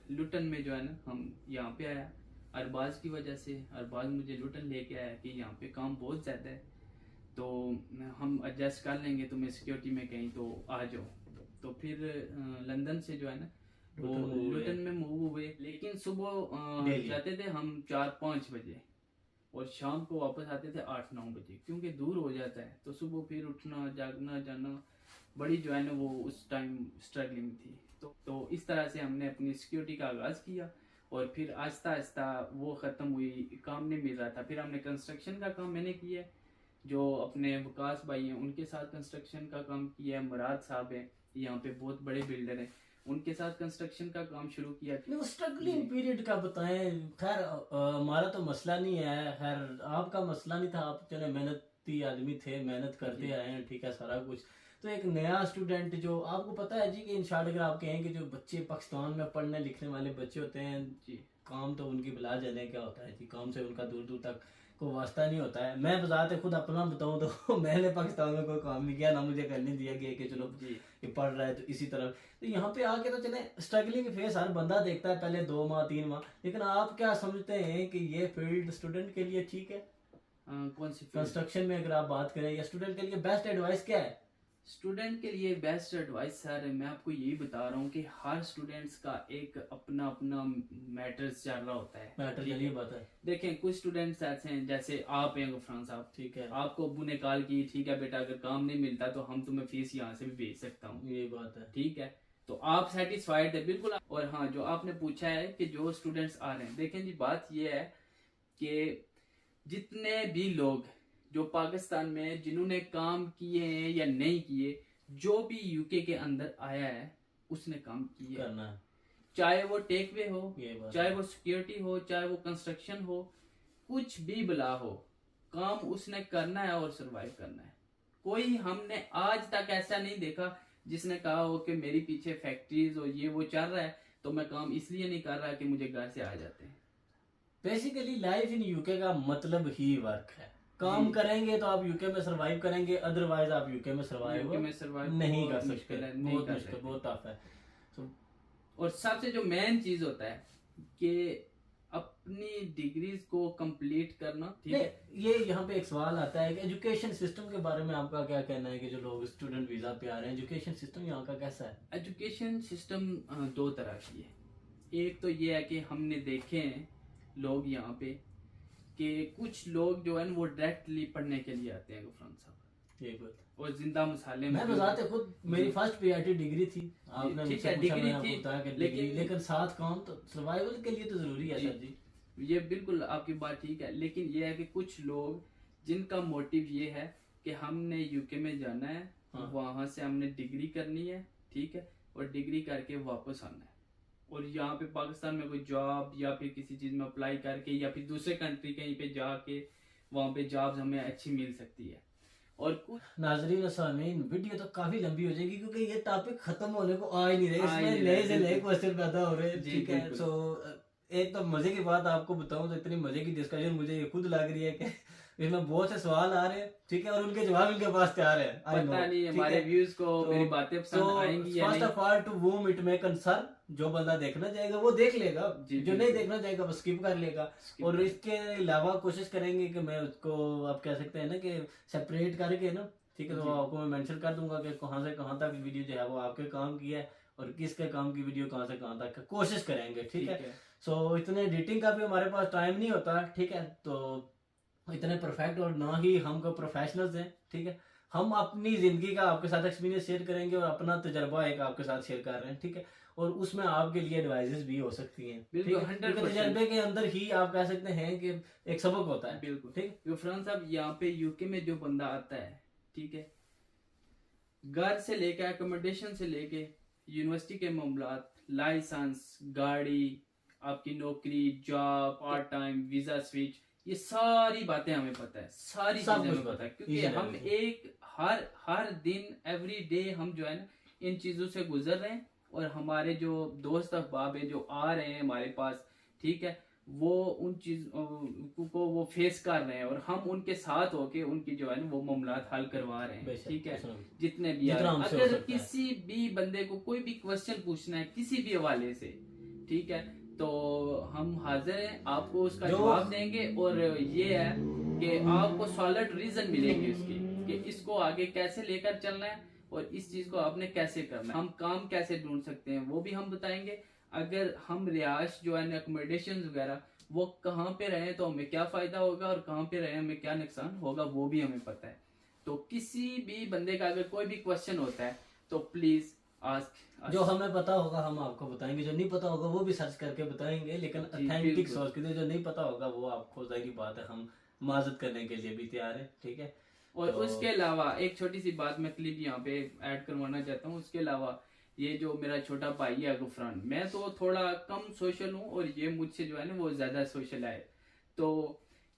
लुटन में जो है ना हम यहाँ पे आया अरबाज की वजह से। अरबाज मुझे लुटन लेके आया कि यहाँ पे काम बहुत ज़्यादा है, तो हम एडजस्ट कर लेंगे, तुम्हें सिक्योरिटी में कहीं तो आ जाओ। तो फिर लंदन से जो है ना वो लुटन में मूव हुए, लेकिन सुबह जाते थे हम 4-5 बजे और शाम को वापस आते थे 8-9 बजे, क्योंकि दूर हो जाता है। तो सुबह फिर उठना, जागना, जाना, बड़ी जो है ना वो उस टाइम स्ट्रगलिंग थी। तो इस तरह से हमने अपनी सिक्योरिटी का आगाज़ किया और फिर आहिस्ता आहिस्ता वो ख़त्म हुई, काम नहीं मिल रहा था। फिर हमने कंस्ट्रक्शन का काम मैंने किया, जो अपने वकास भाई हैं उनके साथ कंस्ट्रक्शन का काम किया है। मुराद साहब हैं यहाँ पे बहुत बड़े बिल्डर हैं, उनके साथ कंस्ट्रक्शन का काम शुरू किया। स्ट्रगलिंग पीरियड का बताएं। खैर हमारा तो मसला नहीं है, खैर आपका मसला नहीं था, आप चले मेहनती आदमी थे, मेहनत करते आए हैं, ठीक है सारा कुछ। तो एक नया स्टूडेंट जो आपको पता है जी कि इन शॉर्ट अगर आप कहें कि जो बच्चे पाकिस्तान में पढ़ने लिखने वाले बच्चे होते हैं जी, काम तो उनकी बिला जाने क्या होता है जी, काम से उनका दूर दूर तक कोई वास्ता नहीं होता है। मैं बजाते खुद अपना बताऊं तो मैंने पाकिस्तान में कोई काम नहीं किया, ना मुझे करने दिया गया कि चलो ये पढ़ रहा है तो इसी तरह। तो यहाँ पे आके तो चले स्ट्रगलिंग फेस हर बंदा देखता है पहले 2 माह 3 माह, लेकिन आप क्या समझते हैं कि ये फील्ड स्टूडेंट के लिए ठीक है? कौन सी कंस्ट्रक्शन में अगर आप बात करें, या स्टूडेंट के लिए बेस्ट एडवाइस क्या है? स्टूडेंट के लिए बेस्ट एडवाइस सर मैं आपको यही बता रहा हूँ कि हर स्टूडेंट्स का एक अपना अपना मैटर्स चल रहा होता है। मैटर यही बात है। देखें कुछ स्टूडेंट्स ऐसे हैं, जैसे आप हैं गफरान साहब, ठीक है, आपको अब्बू ने कॉल की, ठीक है बेटा अगर काम नहीं मिलता तो हम तुम्हें फीस यहाँ से भी भेज सकता हूँ, ये बात है, ठीक है, तो आप सेटिस्फाइड है बिल्कुल। और हाँ, जो आपने पूछा है कि जो स्टूडेंट्स आ रहे हैं, देखें जी बात ये है कि जितने भी लोग जो पाकिस्तान में जिन्होंने काम किए हैं या नहीं किए, जो भी यूके के अंदर आया है उसने काम किया करना है, चाहे वो टेक वे हो, चाहे वो सिक्योरिटी हो, चाहे वो कंस्ट्रक्शन हो, कुछ भी बला हो, काम उसने करना है और सरवाइव करना है। कोई हमने आज तक ऐसा नहीं देखा जिसने कहा हो कि मेरी पीछे फैक्ट्रीज और ये वो चल रहा है तो मैं काम इसलिए नहीं कर रहा कि मुझे घर से आ जाते हैं। बेसिकली लाइफ इन यूके का मतलब ही वर्क है। काम करेंगे तो आप यूके में सरवाइव करेंगे, अदरवाइज आप यूके में सरवाइव नहीं कर सकते, बहुत मुश्किल, बहुत टफ है। और सबसे जो मेन चीज होता है कि अपनी डिग्रीज को कंप्लीट करना, ठीक है। ये यहाँ पे एक सवाल आता है कि एजुकेशन सिस्टम के बारे में आपका क्या कहना है कि जो लोग स्टूडेंट वीजा पे आ रहे हैं, एजुकेशन सिस्टम यहाँ का कैसा है? एजुकेशन सिस्टम 2 तरह की है। एक तो ये है कि हमने देखे हैं लोग यहाँ पे कि कुछ लोग जो है वो डायरेक्टली पढ़ने के लिए आते हैं गफरान साहब, ये बात, और जिंदा मसाले मैं बताते खुद मेरी फर्स्ट पीआईटी डिग्री थी, आपने ठीक है डिग्री थी, लेकिन साथ काम तो सर्वाइवल के लिए तो जरूरी है सर जी। ये बिल्कुल आपकी बात ठीक है, लेकिन ये है कि कुछ लोग जिनका मोटिव ये है कि हमने यूके में जाना है, वहां से हमने डिग्री करनी है, ठीक है, और डिग्री करके वापस आना है, और यहाँ पे पाकिस्तान में कोई जॉब या फिर किसी चीज में अप्लाई करके या फिर दूसरे कंट्री कहीं पे जाके वहाँ पे जॉब्स हमें अच्छी मिल सकती है। और कुछ नाजरीन सामीन, वीडियो तो काफी लंबी हो जाएगी क्योंकि ये टॉपिक खत्म होने को आ ही नहीं रहे, इसमें नए से नए क्वेश्चन पैदा हो रहे हैं, ठीक है। सो एक तो मजे की बात आपको बताऊं तो इतनी मजे की डिस्कशन मुझे ये खुद लग रही है कि इसमें बहुत से सवाल आ रहे हैं, ठीक है, और उनके जवाब इनके पास तैयार है। पता नहीं हमारे व्यूज को मेरी बातें पसंद आएंगी या नहीं। First of all to whom it may concern, जो बंदा देखना चाहेगा वो देख लेगा, जो नहीं देखना चाहेगा वो स्किप कर लेगा। और इसके अलावा कोशिश करेंगे कि मैं उसको आप कह सकते हैं ना कि सेपरेट करके ना, ठीक है, तो आपको मैं मेंशन कर दूंगा कि कहाँ से कहाँ तक वीडियो जो है वो आपके काम की है और किसके काम की वीडियो कहाँ से कहाँ तक कोशिश करेंगे, ठीक है। है। सो इतने एडिटिंग का भी हमारे पास टाइम नहीं होता, ठीक है, तो इतने परफेक्ट और ना ही हम को प्रोफेशनल्स हैं, ठीक है। हम अपनी जिंदगी का आपके साथ एक्सपीरियंस शेयर करेंगे और अपना तजुर्बा एक आपके साथ शेयर कर रहे हैं, ठीक है, और उसमें आपके लिए एडवाइजेस भी हो सकती हैं, ठीक बिल्कुल, है, 100% क्योंकि तजुर्बे के अंदर ही आप कह सकते हैं कि एक सबक होता है, बिल्कुल ठीक। गुफरान साहब, यहाँ पे यूके में जो बंदा आता है, ठीक है, घर से लेके अकोमोडेशन से लेके यूनिवर्सिटी के मामलात, लाइसेंस, गाड़ी, आपकी नौकरी, job, part time, visa switch, ये सारी बातें हमें पता है, सारी सब चीजें कुछ हमें पता पता है, है, क्योंकि each and हम everything। एक हर दिन एवरी डे हम जो है ना इन चीजों से गुजर रहे हैं, और हमारे जो दोस्त अहबाब है जो आ रहे हैं हमारे पास, ठीक है, वो उन चीज को वो फेस कर रहे हैं, और हम उनके साथ होके उनकी जो है ना वो मामलात हल करवा रहे हैं, बेशक, ठीक है, कुछ ना कुछ। जितने भी आ जितना रहे हैं। हमसे हो अगर सकता है। किसी भी बंदे को कोई भी क्वेश्चन पूछना है किसी भी हवाले से, ठीक है, तो हम हाजिर हैं, आपको उसका जवाब देंगे, और ये है कि आपको सॉलिड रीजन मिलेगी उसकी कि इसको आगे कैसे लेकर चलना है और इस चीज को आपने कैसे करना है, हम काम कैसे ढूंढ सकते हैं वो भी हम बताएंगे। अगर हम रिहाइश जो है अकोमोडेशन वगैरह वो कहाँ पे रहे तो हमें क्या फायदा होगा, और कहाँ पे रहे हमें क्या नुकसान होगा, वो भी हमें पता है। तो किसी भी बंदे का अगर कोई भी क्वेश्चन होता है तो प्लीज आस्क। जो हमें पता होगा हम आपको बताएंगे, जो नहीं पता होगा वो भी सर्च करके बताएंगे, लेकिन जी, ऑथेंटिक बिल्कुल। सोर्स के लिए जो नहीं पता होगा वो आपको जाहिर बात है हम माजत करने के लिए भी तैयार है, ठीक है। और तो- उसके अलावा एक छोटी सी बात मैं क्लिप यहाँ पे ऐड करवाना चाहता हूँ। उसके अलावा ये जो मेरा छोटा भाई है गुफरान, मैं तो थोड़ा कम सोशल हूँ और ये मुझसे जो है ना वो ज्यादा सोशल है, तो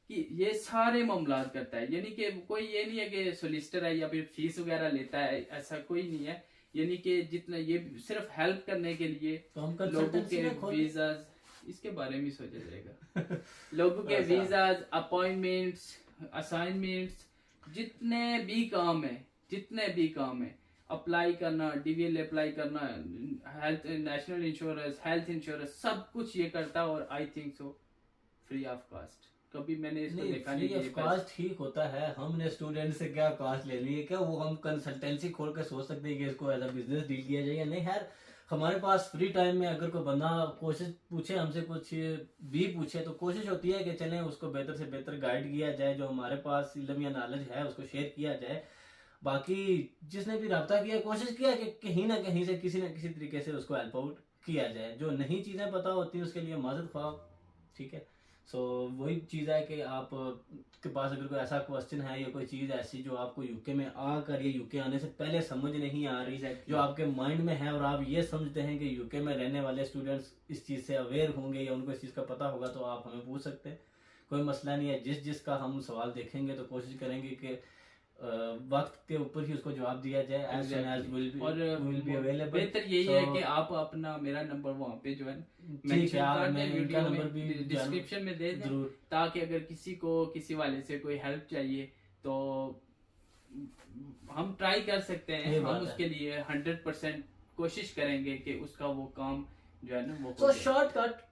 कि ये सारे मामलात करता है, यानी कि कोई ये नहीं है कि सोलिसिटर है या फिर फीस वगैरह लेता है, ऐसा कोई नहीं है, यानी कि जितना ये सिर्फ हेल्प करने के लिए तो हम लोगों कंसल्टेंसी के में खोल वीजाज, इसके बारे में सोचा जाएगा लोगों के ऐसा। वीजाज, अपॉइंटमेंट्स, असाइनमेंट्स, जितने भी काम है अप्लाई करना, डीवीएल अप्लाई करना, health national insurance, health insurance, सब कुछ ये करता है, और I think so free of cost. कभी मैंने इसको देखा नहीं फ्री ऑफ कास्ट ठीक होता है, हमने स्टूडेंट से क्या कास्ट लेनी है, क्या वो हम कंसल्टेंसी खोल कर सोच सकते हैं कि इसको एज अ बिजनेस डील किया जाए या नहीं। खैर हमारे पास फ्री टाइम में अगर कोई बंदा कोशिश पूछे हमसे, कुछ भी पूछे, तो कोशिश होती है कि चलें उसको बेहतर से बेहतर गाइड किया जाए, जो हमारे पास इल्म या नॉलेज है उसको शेयर किया जाए। बाकी जिसने भी रब्ता किया, कोशिश किया कि कहीं ना कहीं से किसी न किसी तरीके से उसको हेल्प आउट किया जाए। जो नहीं चीज़ें पता होती हैं उसके लिए माजरत ख्वाह, ठीक है। सो वही चीज़ है कि आप के पास अगर कोई ऐसा क्वेश्चन है या कोई चीज़ ऐसी जो आपको यूके में आकर या यूके आने से पहले समझ नहीं आ रही, जो आपके माइंड में है और आप ये समझते हैं कि यूके में रहने वाले स्टूडेंट्स इस चीज़ से अवेयर होंगे या उनको इस चीज़ का पता होगा, तो आप हमें पूछ सकते हैं, कोई मसला नहीं है। जिसका हम सवाल देखेंगे तो कोशिश करेंगे कि वक्त के ऊपर ही उसको जवाब दिया जाए, as soon as और will be available। बेहतर यही So, है कि आप अपना मेरा नंबर वहाँ पे जो है ठीक है, आप मैं इनका वीडियो नंबर भी में डिस्क्रिप्शन में दे दें, जरूर। ताकि अगर किसी को किसी वाले से कोई हेल्प चाहिए तो हम ट्राई कर सकते हैं, ये हम बात है। उसके लिए 100% कोशिश करेंगे कि उसका वो काम जो है ना वो तो हो जाए। शॉर्टकट,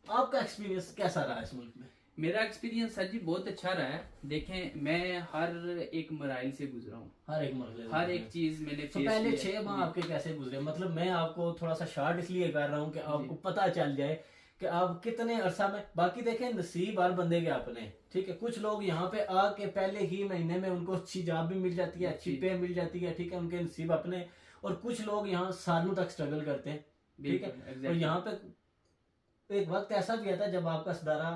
आपका एक्सपीरियंस कैसा रहा इस मुल्क में? मेरा एक्सपीरियंस सर जी बहुत अच्छा रहा है। देखें मैं हर एक मराइल से गुजरा हूँ, हर एक मरहले हर एक चीज मैंने तो face पहले की 6 है। माह आपके कैसे गुजरे? मतलब मैं आपको थोड़ा सा शार्ट इसलिए कर रहा हूँ कि आपको पता चल जाए कि आप कितने अरसा में। बाकी देखें नसीब हर बंदे के अपने, ठीक है। कुछ लोग यहाँ पे आके पहले ही महीने में उनको अच्छी जॉब भी मिल जाती है, अच्छी पे मिल जाती है, ठीक है, उनके नसीब अपने। और कुछ लोग यहाँ सालों तक स्ट्रगल करते हैं, ठीक है। बिल्कुल, और यहाँ पे एक वक्त ऐसा भी आता है जब आपका सितारा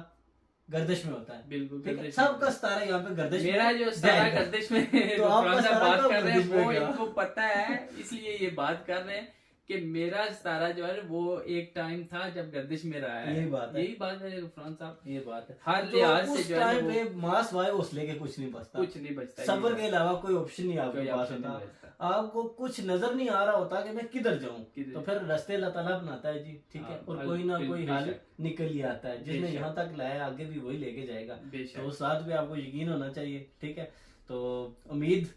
गर्दिश में होता है, बिल्कुल ठीक है। गर्दिश सबका सितारा यहाँ पे गर्दिश में मेरा जो सारा जाएगा। गर्दिश में तो जो आपका फ्रांस साहब सारा बात कब कर रहे हैं गर्दिश में वो गया? इनको पता है, इसलिए ये बात कर रहे हैं कि मेरा सितारा जो है वो एक टाइम था जब गर्दिश में रहा है। यही बात है। यही बात है फ्रांस साहब, ये बात है। हर तो लिहाज से उस जो है टाइम वो पे मांस वाए हौसले के कुछ नहीं बचता, कुछ नहीं बचता, सब्र के अलावा कोई ऑप्शन नहीं आपके कोई पास option नहीं होता। बचता। आपको कुछ नजर नहीं आ रहा होता कि मैं किधर जाऊं, किधर? तो फिर रास्ते अल्लाह ताला बनाता है जी, ठीक है। हाँ, और कोई ना कोई बेशक। हाल निकल ही आता है, जिसने बेशक। यहाँ तक लाया आगे भी वही लेके जाएगा। बेशक। तो उस बात पे आपको यकीन होना चाहिए, ठीक है। तो उम्मीद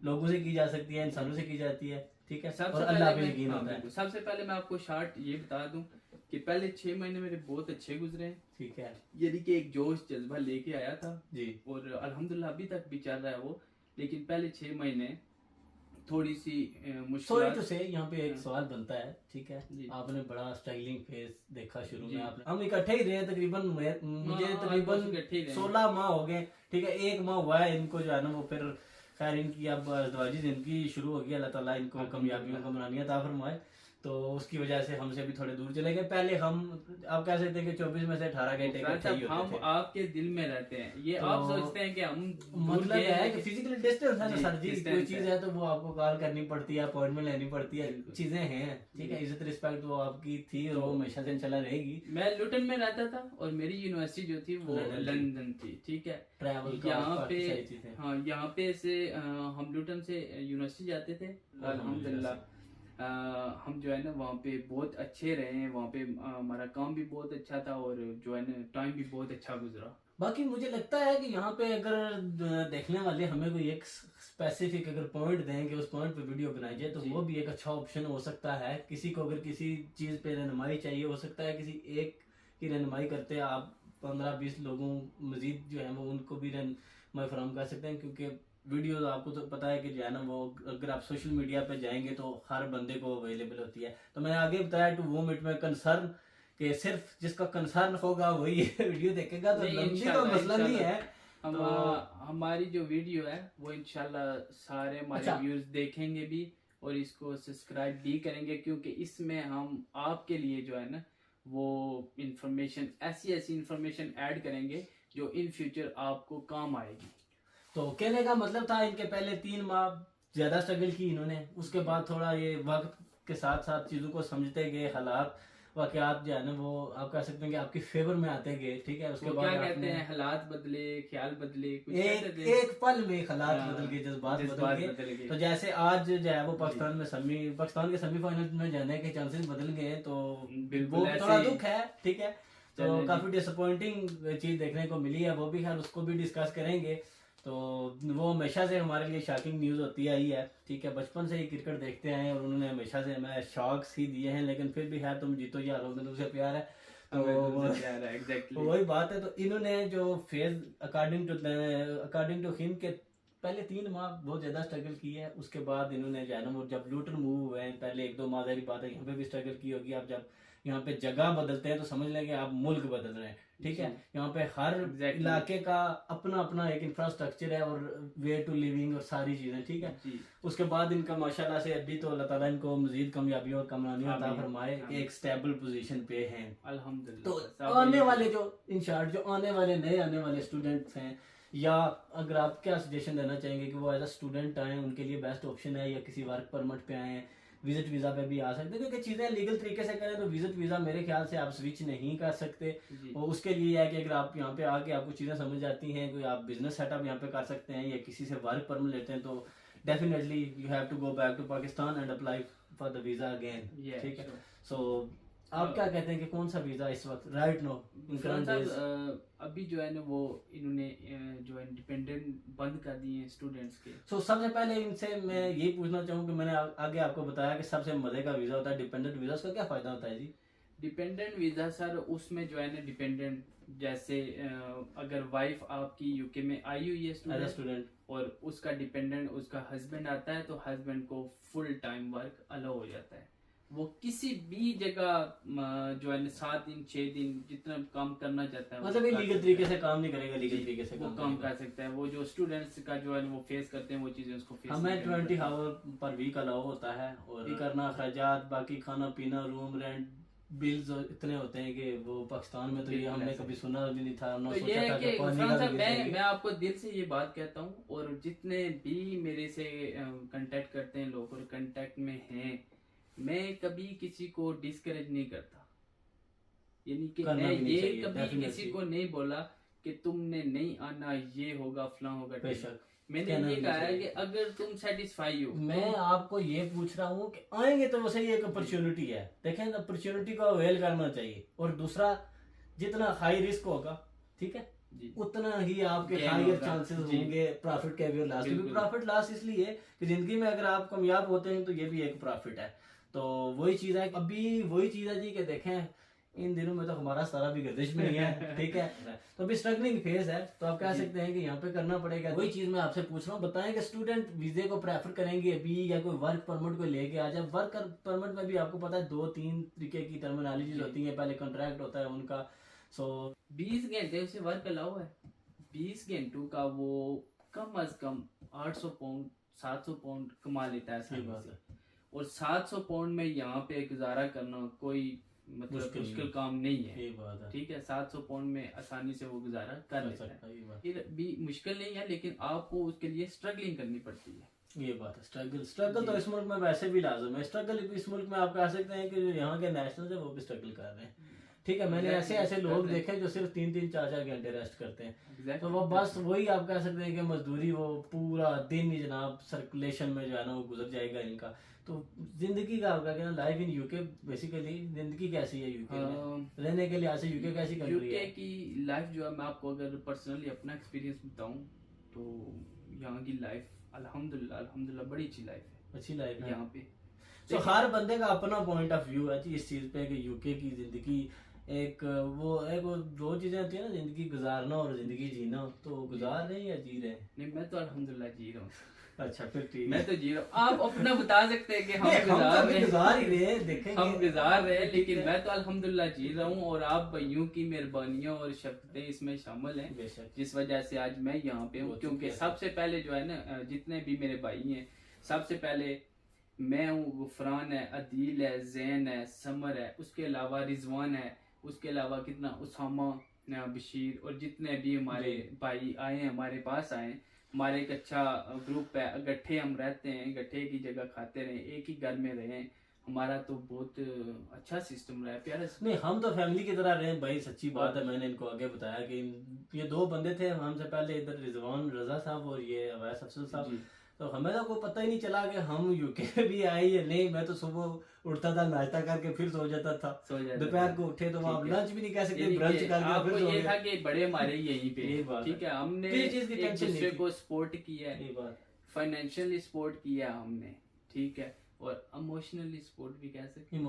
लोगों से की जा सकती है, इंसानों से की जाती है, ठीक है, सबसे और अल्लाह पे पहले यकीन हाँ, होता है, बिल्कुल। सबसे पहले मैं आपको शार्ट ये बता दूं कि पहले 6 महीने मेरे बहुत अच्छे गुजरे हैं, ठीक है यानी कि एक जोश जज्बा लेके आया था जी। और अल्हम्दुलिल्लाह अभी तक भी चल रहा है वो। लेकिन पहले 6 महीने थोड़ी सी सॉरी मुश्किल। टू से यहाँ पे एक सवाल बनता है, ठीक है, जी। आपने बड़ा स्टाइलिंग फेस देखा शुरू जी। में, आपने हम इकट्ठे ही रहे तकरीबन, मुझे तकरीबन इकट्ठे ही रहे। 16 माह हो गए, ठीक है, 1 माह हुआ है इनको जो है ना वो फिर खैर इनकी अब अज़दवाजी जिंदगी शुरू होगी, अल्लाह ताला इनको कामयाबियों को मनानिया अता फरमाए। तो उसकी वजह से हमसे भी थोड़े दूर चले गए। पहले हम आप कह सकते हैं कि 24 में से 18 घंटे इकट्ठे ही होते हम थे। आपके दिल में रहते हैं, ये तो आप सोचते हैं कि हम मतलब है कि फिजिकल डिस्टेंस है ना जी, सर जी, distance कोई चीज है। है तो वो आपको कॉल करनी पड़ती है, अपॉइंटमेंट लेनी पड़ती है, बिल्कुल। चीजें हैं, ठीक है, इज्जत रिस्पेक्ट वो आपकी थी और वो हमेशा से इंशाल्लाह रहेगी। मैं लुटन में रहता था और मेरी यूनिवर्सिटी जो थी वो लंदन थी। लंदन थी, ठीक है। ट्रैवल का यहाँ काफी पे सारी चीजें। हाँ यहाँ पे से हम लुटन से यूनिवर्सिटी जाते थे, अल्हम्दुलिल्लाह। हम जो है ना वहाँ पे बहुत अच्छे रहे हैं, वहाँ पे हमारा काम भी बहुत अच्छा था और जो है ना टाइम भी बहुत अच्छा गुजरा। बाकी मुझे लगता है कि यहाँ पे अगर देखने वाले हमें कोई एक स्पेसिफिक अगर पॉइंट दें कि उस पॉइंट पे वीडियो बनाई जाए तो जी। वो भी एक अच्छा ऑप्शन हो सकता है। किसी को अगर किसी चीज पे रहनुमाई चाहिए, हो सकता है किसी एक की रहनुमाई करते आप 15-20 लोगों मजीद जो है वो उनको भी रहनुमाई फराहम कर सकते हैं, क्योंकि वीडियो आपको तो पता है कि जो है ना वो अगर आप सोशल मीडिया पे जाएंगे तो हर बंदे को अवेलेबल होती है। तो मैंने आगे बताया टू वो इट में कंसर्न कि सिर्फ जिसका कंसर्न होगा वही वीडियो देखेगा, तो नहीं, लंबी तो इंशाल्लाह, मसला नहीं है। हम तो- हमारी जो वीडियो है वो इंशाल्लाह सारे हमारे अच्छा। व्यूअर्स देखेंगे भी और इसको सब्सक्राइब भी करेंगे, क्योंकि इसमें हम आपके लिए जो है ना वो इंफॉर्मेशन ऐसी इंफॉर्मेशन ऐड करेंगे जो इन फ्यूचर आपको काम आएगी। तो कहने का मतलब था इनके पहले 3 माह ज्यादा स्ट्रगल की इन्होंने, उसके बाद थोड़ा ये वक्त के साथ साथ चीजों को समझते गए, हालात वाकयात जो है ना वो आप कह सकते हैं कि आपकी फेवर में आते गए, ठीक है। उसके वो बाद क्या कहते आपने हैं, हालात बदले, ख्याल बदले, कुछ कहते एक थे। एक पल में हालात हाँ, बदल गए, जज्बात बदल जज्बात गए। बदल गए। तो जैसे आज जो है वो पाकिस्तान के सेमीफाइनल में जाने के चांसेस बदल गए, तो बिल्कुल वो ऐसे थोड़ा ही। दुख है, ठीक है। तो चलिए जी। काफी डिसअपॉइंटिंग चीज देखने को मिली है, वो भी खैर उसको भी डिस्कस करेंगे। तो वो हमेशा से हमारे लिए शॉकिंग न्यूज होती आई है, ठीक है, बचपन से ही क्रिकेट देखते आए हैं और उन्होंने हमेशा से हमें शॉक्स ही दिए हैं, लेकिन फिर भी है तुम जीतो या हारो में तुमसे प्यार है। तो एग्जैक्टली वही बात है। तो इन्होंने जो फेज अकॉर्डिंग टू हिम के पहले 3 माह बहुत ज्यादा स्ट्रगल की है, उसके बाद इन्होंने जो है ना वो जब लूटन मूव हुए हैं, पहले 1-2 माह की बात है, यहाँ पे भी स्ट्रगल की होगी। आप जब यहाँ पे जगह बदलते हैं तो समझ लें कि आप मुल्क बदल रहे हैं, ठीक है। यहाँ पे हर Exactly. इलाके का अपना अपना एक इंफ्रास्ट्रक्चर है और वे टू लिविंग और सारी चीजें, ठीक है। जी। उसके बाद इनका माशाल्लाह से अभी तो अल्लाह ताला इनको मजीद कामयाबी और कमरानियां अता आमीन, फरमाए कि आमीन। एक स्टेबल पोजीशन पे हैं। अल्हम्दुलिल्लाह। तो सब आने ये- वाले जो इन शॉर्ट जो आने वाले नए आने वाले स्टूडेंट्स हैं, या अगर आप क्या सजेशन देना चाहेंगे कि वो एज अ स्टूडेंट आए, उनके लिए बेस्ट ऑप्शन है, या किसी वर्क परमिट पे आए, विजिट वीजा पे भी आ सकते हैं, क्योंकि चीजें लीगल तरीके से करें तो विजिट वीजा मेरे ख्याल से आप स्विच नहीं कर सकते। जी। और उसके लिए है कि अगर आप यहाँ पे आके आपको चीजें समझ आती हैं, कोई आप बिजनेस सेटअप यहाँ पे कर सकते हैं या किसी से वर्क परमिट लेते हैं, तो definitely you have to go back to Pakistan and apply for the visa again, Yeah, ठीक है। sure. सो आप क्या कहते हैं कि कौन सा वीजा इस वक्त राइट नो फरहान साहब, अभी जो है ना वो इन्होंने जो है डिपेंडेंट बंद कर दिए हैं स्टूडेंट्स के। सो सबसे पहले इनसे मैं यही पूछना चाहूँ कि मैंने आगे आपको बताया कि सबसे मजे का वीजा होता है डिपेंडेंट वीजा, उसका क्या फायदा होता है जी? डिपेंडेंट वीजा सर, उसमें जो है ना डिपेंडेंट जैसे अगर वाइफ आपकी यूके में आई हुई है एज अ स्टूडेंट स्टूडेंट और उसका डिपेंडेंट उसका हस्बैंड आता है, तो हस्बैंड को फुल टाइम वर्क अलाउ हो जाता है। वो किसी भी जगह जो है ना 7 दिन 6 दिन जितना काम करना चाहता है मतलब ये लीगल तरीके से काम नहीं करेगा, लीगल तरीके से वो काम काम करेगा। कर सकता है। वो जो स्टूडेंट्स का जो है ना वो फेस करते हैं वो चीजें उसको फेस हमें 20 आवर पर वीक अलाउ होता है और ये करना अखराजात, बाकी खाना पीना, रूम रेंट, बिल्स इतने होते हैं कि वो पाकिस्तान में तो ये बिल्कुल हमने ऐसे। कभी सुना भी नहीं था, ना तो ये सोचा है था कि कि पानी फरहान का साहब, भी मैं आपको दिल से ये बात कहता हूँ और जितने भी मेरे से कांटेक्ट करते हैं लोग और कांटेक्ट में हैं, मैं कभी किसी को डिस्करेज नहीं करता, यानी कि करना मैं भी नहीं ये चाहिए, कभी definitely। किसी को नहीं बोला कि तुमने नहीं आना, ये होगा फलां होगा। बेशक मैंने कहना ये भी कहा है चाहिए। कि अगर तुम सेटिस्फाई हो, मैं आपको ये पूछ रहा हूँ कि आएंगे तो वैसे ही एक अपॉर्चुनिटी है, देखें अपॉर्चुनिटी को अवेल करना चाहिए। और दूसरा, जितना हाई रिस्क होगा, ठीक है, जी उतना ही आपके Gain हायर होगा, चांसेस जी। होंगे प्रॉफिट के भी और लॉस के भी। बिल्कुल। प्रॉफिट लॉस इसलिए कि जिंदगी में अगर आप कामयाब होते हैं तो ये भी एक प्रॉफिट है। तो वही चीज है, अभी वही चीज है जी कि देखें इन दिनों में तो हमारा सारा भी गर्दिश में ही है, ठीक है। तो अभी स्ट्रगलिंग फेज है, तो आप कह सकते हैं कि यहाँ पे करना पड़ेगा। वही चीज मैं आपसे पूछ रहा हूँ, बताएं कि स्टूडेंट वीजे को प्रेफर करेंगे अभी या कोई वर्क परमिट को लेके आ जाए। वर्क परमिट में भी आपको पता है 2-3 तरीके की टर्मिनोलॉजीज होती है, पहले कॉन्ट्रैक्ट होता है उनका। सो 20 घंटे उसे वर्क अलाउ है, 20 घंटों का वो कम अज कम 800 पाउंड 700 पाउंड कमा लेता है सही बात है। और 700 पाउंड में यहाँ पे गुजारा करना कोई मतलब मुश्किल काम नहीं है, ये बात है, ठीक है। 700 पाउंड में आसानी से वो गुजारा कर लेता है, ये भी मुश्किल नहीं है, लेकिन आपको उसके लिए स्ट्रगलिंग करनी पड़ती है। ये बात है। स्ट्रगल तो इस मुल्क में वैसे भी लाजम है। स्ट्रगल इस मुल्क में आप कह सकते हैं कि जो यहाँ के नेशनल है वो भी स्ट्रगल कर रहे हैं, ठीक है। मैंने ऐसे लोग देखे जो सिर्फ 3-3 4-4 घंटे रेस्ट करते हैं, तो वो बस वही आप कह सकते हैं कि मजदूरी, वो पूरा दिन ही जनाब सर्कुलेशन में जो है ना वो गुजर जाएगा इनका। तो जिंदगी का आपका कहना, लाइफ इन यूके बेसिकली जिंदगी कैसी है यूके में रहने के लिए? आज यूके कैसी कंट्री है? यूके की लाइफ जो है, मैं आपको अगर पर्सनली अपना एक्सपीरियंस बताऊं तो यहाँ की लाइफ अल्हम्दुलिल्लाह बड़ी अच्छी लाइफ है, अच्छी लाइफ है यहाँ पे। तो हर बंदे का अपना पॉइंट ऑफ व्यू है जी इस चीज पे कि यूके की जिंदगी एक वो दो चीजें होती है ना, जिंदगी गुजारना और जिंदगी जीना। तो गुजार रहे हैं या जी रहे हैं? नहीं, मैं तो अल्हम्दुलिल्लाह जी रहा हूँ। अच्छा, फिर ठीक, मैं तो जी रहा हूँ। आप अपना बता सकते हैं कि हम गुजार ही रहे हैं, देखेंगे हम गुजार रहे हैं, लेकिन मैं तो अल्हम्दुलिल्लाह जी रहा हूँ। और आप भाइयों की मेहरबानियां और शफ़क़तें इसमें शामिल हैं, जिस वजह से आज मैं यहाँ पे हूँ। क्योंकि सबसे पहले जो है ना, जितने भी मेरे भाई हैं, सबसे पहले मैं हूँ, गुफरान है, अदील है, जैन है, समर है, उसके अलावा रिजवान है, उसके अलावा कितना उसामा, बशीर, और जितने भी हमारे भाई आए हैं, हमारे पास आए। हमारे एक अच्छा ग्रुप है, इकट्ठे हम रहते हैं, इकट्ठे की जगह खाते रहे, एक ही घर में रहे। हमारा तो बहुत अच्छा सिस्टम रहा है, प्यारा। नहीं, हम तो फैमिली की तरह रहे भाई, सच्ची बात है। मैंने इनको आगे बताया कि ये 2 बंदे थे हमसे पहले, इधर रिजवान रजा साहब और ये अवैस अफसर साहब। तो हमें तो कोई पता ही नहीं चला कि हम यूके भी आए या नहीं। मैं तो सुबह उठता था, नाश्ता करके फिर सो जाता था, दोपहर को उठे तो आप लंच भी नहीं कह सकते, ब्रंच करके फिर सो गए। ये था कि बड़े हमारे यहीं पे, ठीक है। हमने एक दूसरे को सपोर्ट किया है, फाइनेंशियली सपोर्ट किया हमने, ठीक है, और इमोशनली सपोर्ट भी कह सकते हैं,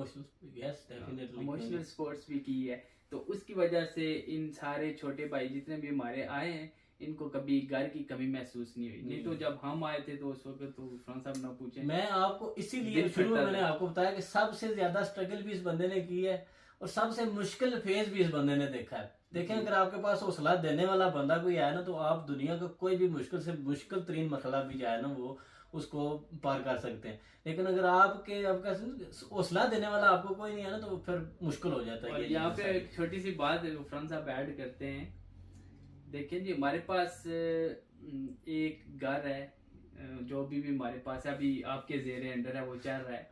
इमोशनल सपोर्ट्स भी की है। तो उसकी वजह से इन सारे छोटे भाई जितने भी हमारे आए हैं, इनको कभी घर की कमी महसूस नहीं हुई। नहीं तो जब हम आए थे तो उस वक्त तो गुफरान साहब ना पूछे। मैं आपको इसीलिए शुरू में मैंने आपको बताया कि सबसे ज्यादा स्ट्रगल भी इस बंदे ने की है और सबसे मुश्किल फेज भी इस बंदे ने देखा है। देखें, अगर आपके पास हौसला देने वाला बंदा कोई आया ना, तो आप दुनिया का कोई भी मुश्किल से मुश्किल तरीन मसला भी जाए ना, वो उसको पार कर सकते हैं। लेकिन अगर आपका हौसला देने वाला आपको कोई नहीं है ना, तो फिर मुश्किल हो जाता है। यहाँ पे एक छोटी सी बात गुफरान साहब ऐड करते हैं। देखिए जी, हमारे पास एक घर है, जो भी हमारे पास अभी आपके जेर अंडर है, वो चल रहा है।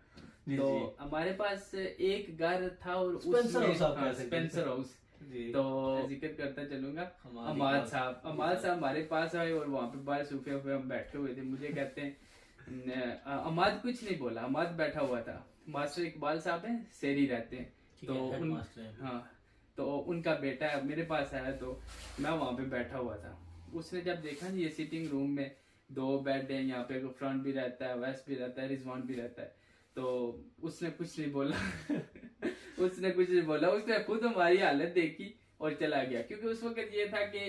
तो हमारे पास एक घर था और स्पेंसर हाउस, तो जिक्र करता चलूंगा। अमाद साहब हमारे पास आए और वहाँ पे बाहर सोफे पे हम बैठे हुए थे। मुझे कहते हैं, अमाद कुछ नहीं बोला, अमाद बैठा हुआ था। मास्टर इकबाल साहब हैं, सेरी रहते हैं, तो हाँ, तो उनका बेटा है मेरे पास आया, तो मैं वहाँ पे बैठा हुआ था। उसने जब देखा ये सिटिंग रूम में 2 बेड है, यहाँ पे गुफरान भी रहता है, वैस भी रहता है, रिजवान भी रहता है, तो उसने कुछ नहीं बोला उसने खुद हमारी हालत देखी और चला गया। क्योंकि उस वक्त ये था कि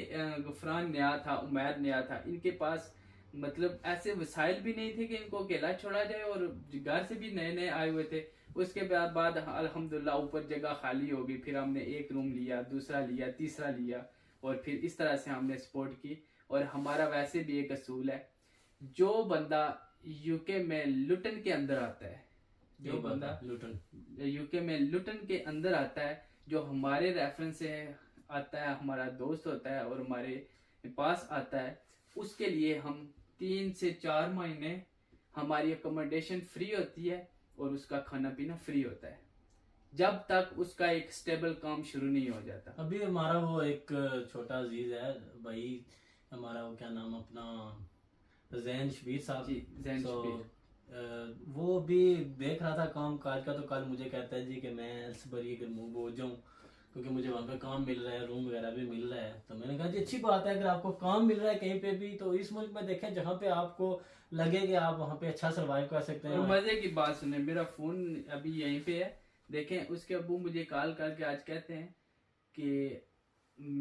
गुफरान नया था, उमैर नया था, इनके पास मतलब ऐसे वसाइल भी नहीं थे कि इनको अकेला छोड़ा जाए, और घर से भी नए नए आए हुए थे। उसके बाद अल्हम्दुलिल्लाह ऊपर जगह खाली हो गई, फिर हमने एक रूम लिया, दूसरा लिया, तीसरा लिया, और फिर इस तरह से हमने सपोर्ट की। और हमारा वैसे भी एक असूल है, जो बंदा यूके में लुटन के अंदर आता है, जो बंदा यूके में लुटन के अंदर आता है, जो हमारे रेफरेंस से आता है, हमारा दोस्त होता है और हमारे पास आता है, उसके लिए हम 3 से 4 महीने हमारी अकोमोडेशन फ्री होती है और उसका खाना पीना फ्री होता है, जब तक उसका एक स्टेबल काम शुरू नहीं हो जाता। अभी हमारा वो एक छोटा अजीज है भाई, हमारा वो क्या नाम अपना, जैन शबीर साहब जी, जैन शबीर, वो भी देख रहा था काम काज का, तो कल मुझे कहता है जी कि मैं एल्सबरी के मुंह बोझ जाऊँ, क्योंकि मुझे वहाँ पे काम मिल रहा है, रूम वगैरह भी मिल रहा है। तो मैंने कहा जी अच्छी बात है, अगर आपको काम मिल रहा है कहीं पे भी, तो इस मुल्क में देखें जहाँ पे आपको लगे कि आप वहाँ पे अच्छा सर्वाइव कर सकते हैं। मजे की बात सुने, मेरा फोन अभी यहीं पे है, देखें उसके अब्बू मुझे कॉल करके आज कहते हैं कि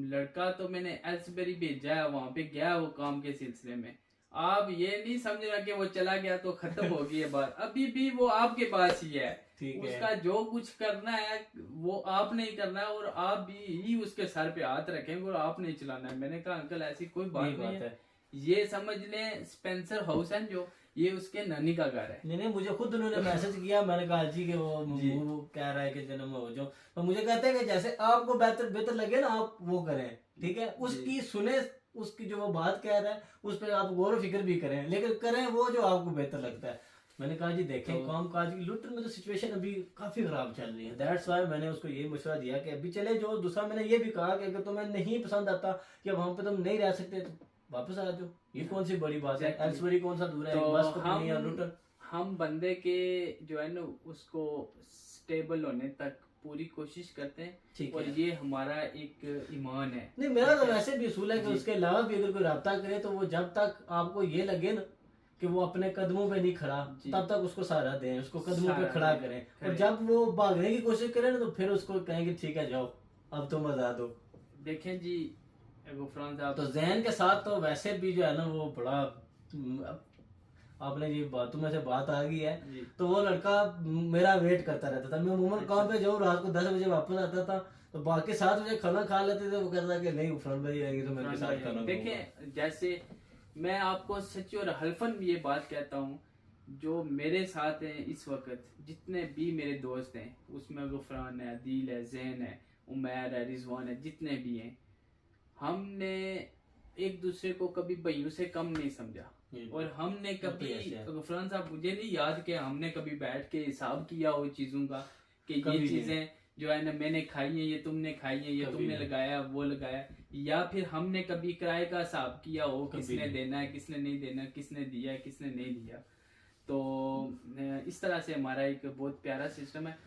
लड़का तो मैंने एल्सबेरी भेजा है, वहां पे गया वो काम के सिलसिले में। आप ये नहीं समझना कि वो चला गया तो खत्म हो गई है बात, अभी भी वो आपके पास ही है। ठीक है। उसका जो कुछ करना है वो आपने ही करना है और आप भी ही उसके सर पे हाथ रखेंगे और आपने ही चलाना है। मैंने कहा अंकल ऐसी कोई बात यही नहीं बात है, ये समझ लें स्पेंसर हाउस है जो, ये उसके नानी का घर है। नहीं मुझे खुद उन्होंने मैसेज किया, मैंने कहा जी कि वो कह रहा है कि जन्म में हो जाओ, तो मुझे कहते हैं कि जैसे आपको बेहतर लगे ना आप वो करें, ठीक है, उसकी सुने, उसकी जो वो बात कह रहा है उस पर आप गौर फिक्र भी करें, लेकिन करें वो जो आपको बेहतर लगता है। मैंने कहा जी देखें तो काम काज की लुटन में तो सिचुएशन अभी काफी खराब चल रही है, दैट्स वाई मैंने उसको ये मशवरा दिया कि अभी चले जो। दूसरा मैंने ये भी कहा कि अगर तुम्हें नहीं पसंद आता कि वहां पे तुम नहीं रह सकते तो वापस आ जाओ, ये कौन सी बड़ी बात है, एल्सबरी कौन सा दूर है, तो बस पकड़नी है लुटन। हम बंदे के जो है ना उसको स्टेबल होने तक पूरी कोशिश करते हैं, ठीक और है। ये हमारा एक ईमान है। नहीं मेरा तो वैसे भी उसूल है कि जी। उसके अलावा भी अगर कोई राब्ता करे तो वो जब तक आपको ये लगे ना कि वो अपने कदमों पे नहीं खड़ा, जी। तब तक उसको सहारा दें, उसको कदमों पे सहारा खड़ा दें, करें। खड़े। और जब वो भागने की कोशिश करे ना तो फिर उसको कहेंगे ठीक है जाओ अब तुम आजाद हो। देखें जी गुफरान साहब, तो जहन के साथ तो वैसे भी जो है ना वो बड़ा आपने ये बातों में से बात आ गई है, जी। तो वो लड़का मेरा वेट करता रहता था। मैं अमूमन काम पे जाऊँ रात को 10 बजे वापस आता था, तो बाकी 7 बजे खाना खा लेते थे, वो कहता था कि नहीं गुफरान भाई आएंगे तो मेरे साथ खाना खाऊंगा। देखें जैसे मैं आपको सच्ची और हल्फन ये बात कहता हूँ, जो मेरे साथ हैं इस वक्त जितने भी मेरे दोस्त हैं, उसमें गुफरान है, अदील है, जैन है, उमैर है, रिजवान है, जितने भी हैं, हमने एक दूसरे को कभी भाइयों से कम नहीं समझा। और हमने कभी गुफरान साहब मुझे नहीं याद कि हमने कभी बैठ के हिसाब किया हो चीजों का कि ये चीजें जो है ना मैंने खाई है, ये तुमने खाई है, ये तुमने लगाया वो लगाया, या फिर हमने कभी किराए का हिसाब किया हो किसने देना है किसने नहीं देना, किसने दिया किसने नहीं दिया। तो इस तरह से हमारा एक बहुत प्यारा सिस्टम है।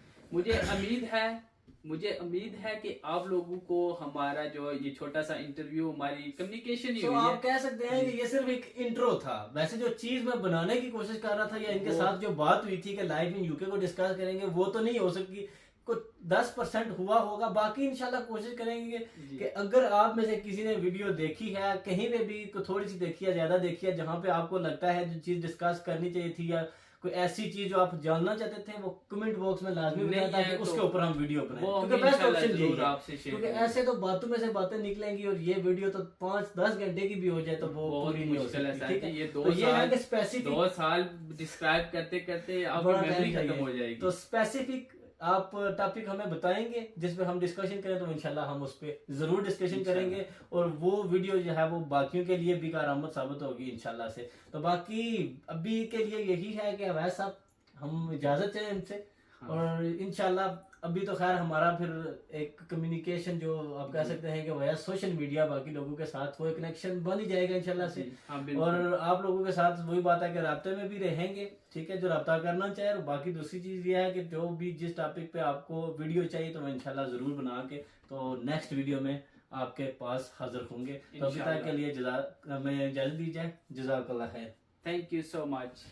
मुझे उम्मीद है कि आप लोगों को हमारा जो ये छोटा सा इंटरव्यू, हमारी कम्युनिकेशन ही तो हुई है। आप कह सकते हैं कि ये सिर्फ एक इंट्रो था। वैसे जो चीज मैं बनाने की कोशिश कर रहा था या इनके साथ जो बात हुई थी कि लाइव इन यूके को डिस्कस करेंगे, वो तो नहीं हो सकती, कुछ 10% हुआ होगा। बाकी इंशाल्लाह कोशिश करेंगे कि अगर आप में से किसी ने वीडियो देखी है, कहीं पे भी थोड़ी सी देखी है, ज्यादा देखी है, जहाँ पे आपको लगता है जो चीज डिस्कस करनी चाहिए थी या कोई ऐसी चीज जो आप जानना चाहते थे, वो कमेंट बॉक्स में लाजमी बताएं ताकि उसके ऊपर हम वीडियो बनाएं, क्योंकि बेस्ट ऑप्शन यही है। क्योंकि ऐसे तो बातों में से बातें निकलेंगी और ये वीडियो तो 5-10 घंटे की भी हो जाए तो वो पूरी नहीं हो सकती। ठीक है, ये तो ये है कि स्पेसिफिक 2 साल डिस्क्राइब करते करते आपकी बड़ा मेमोरी टाइम खत्म हो चाहिए। जाएगी। तो स्पेसिफिक आप टॉपिक हमें बताएंगे जिसपे हम डिस्कशन करें, तो इंशाल्लाह हम उस पे जरूर डिस्कशन करेंगे और वो वीडियो जो है वो बाकियों के लिए भी कारआमद साबित होगी इंशाल्लाह से। तो बाकी अभी के लिए यही है कि अवैध साहब हम इजाजत चाहें इनसे। और इंशाल्लाह अभी तो खैर हमारा फिर एक कम्युनिकेशन जो आप कह सकते हैं कि वह सोशल मीडिया बाकी लोगों के साथ वो कनेक्शन बन ही जाएगा इंशाल्लाह से। और आप लोगों के साथ वही बात है कि राब्ते में भी रहेंगे, ठीक है, जो राब्ता करना चाहे। और बाकी दूसरी चीज ये है कि जो भी जिस टॉपिक पे आपको वीडियो चाहिए तो मैं इंशाल्लाह जरूर बना के तो नेक्स्ट वीडियो में आपके पास हाजिर होंगे। तो अभी तक के लिए हमें इजाजत दीजिए। जज़ाकल्लाह खैर। Thank you so much.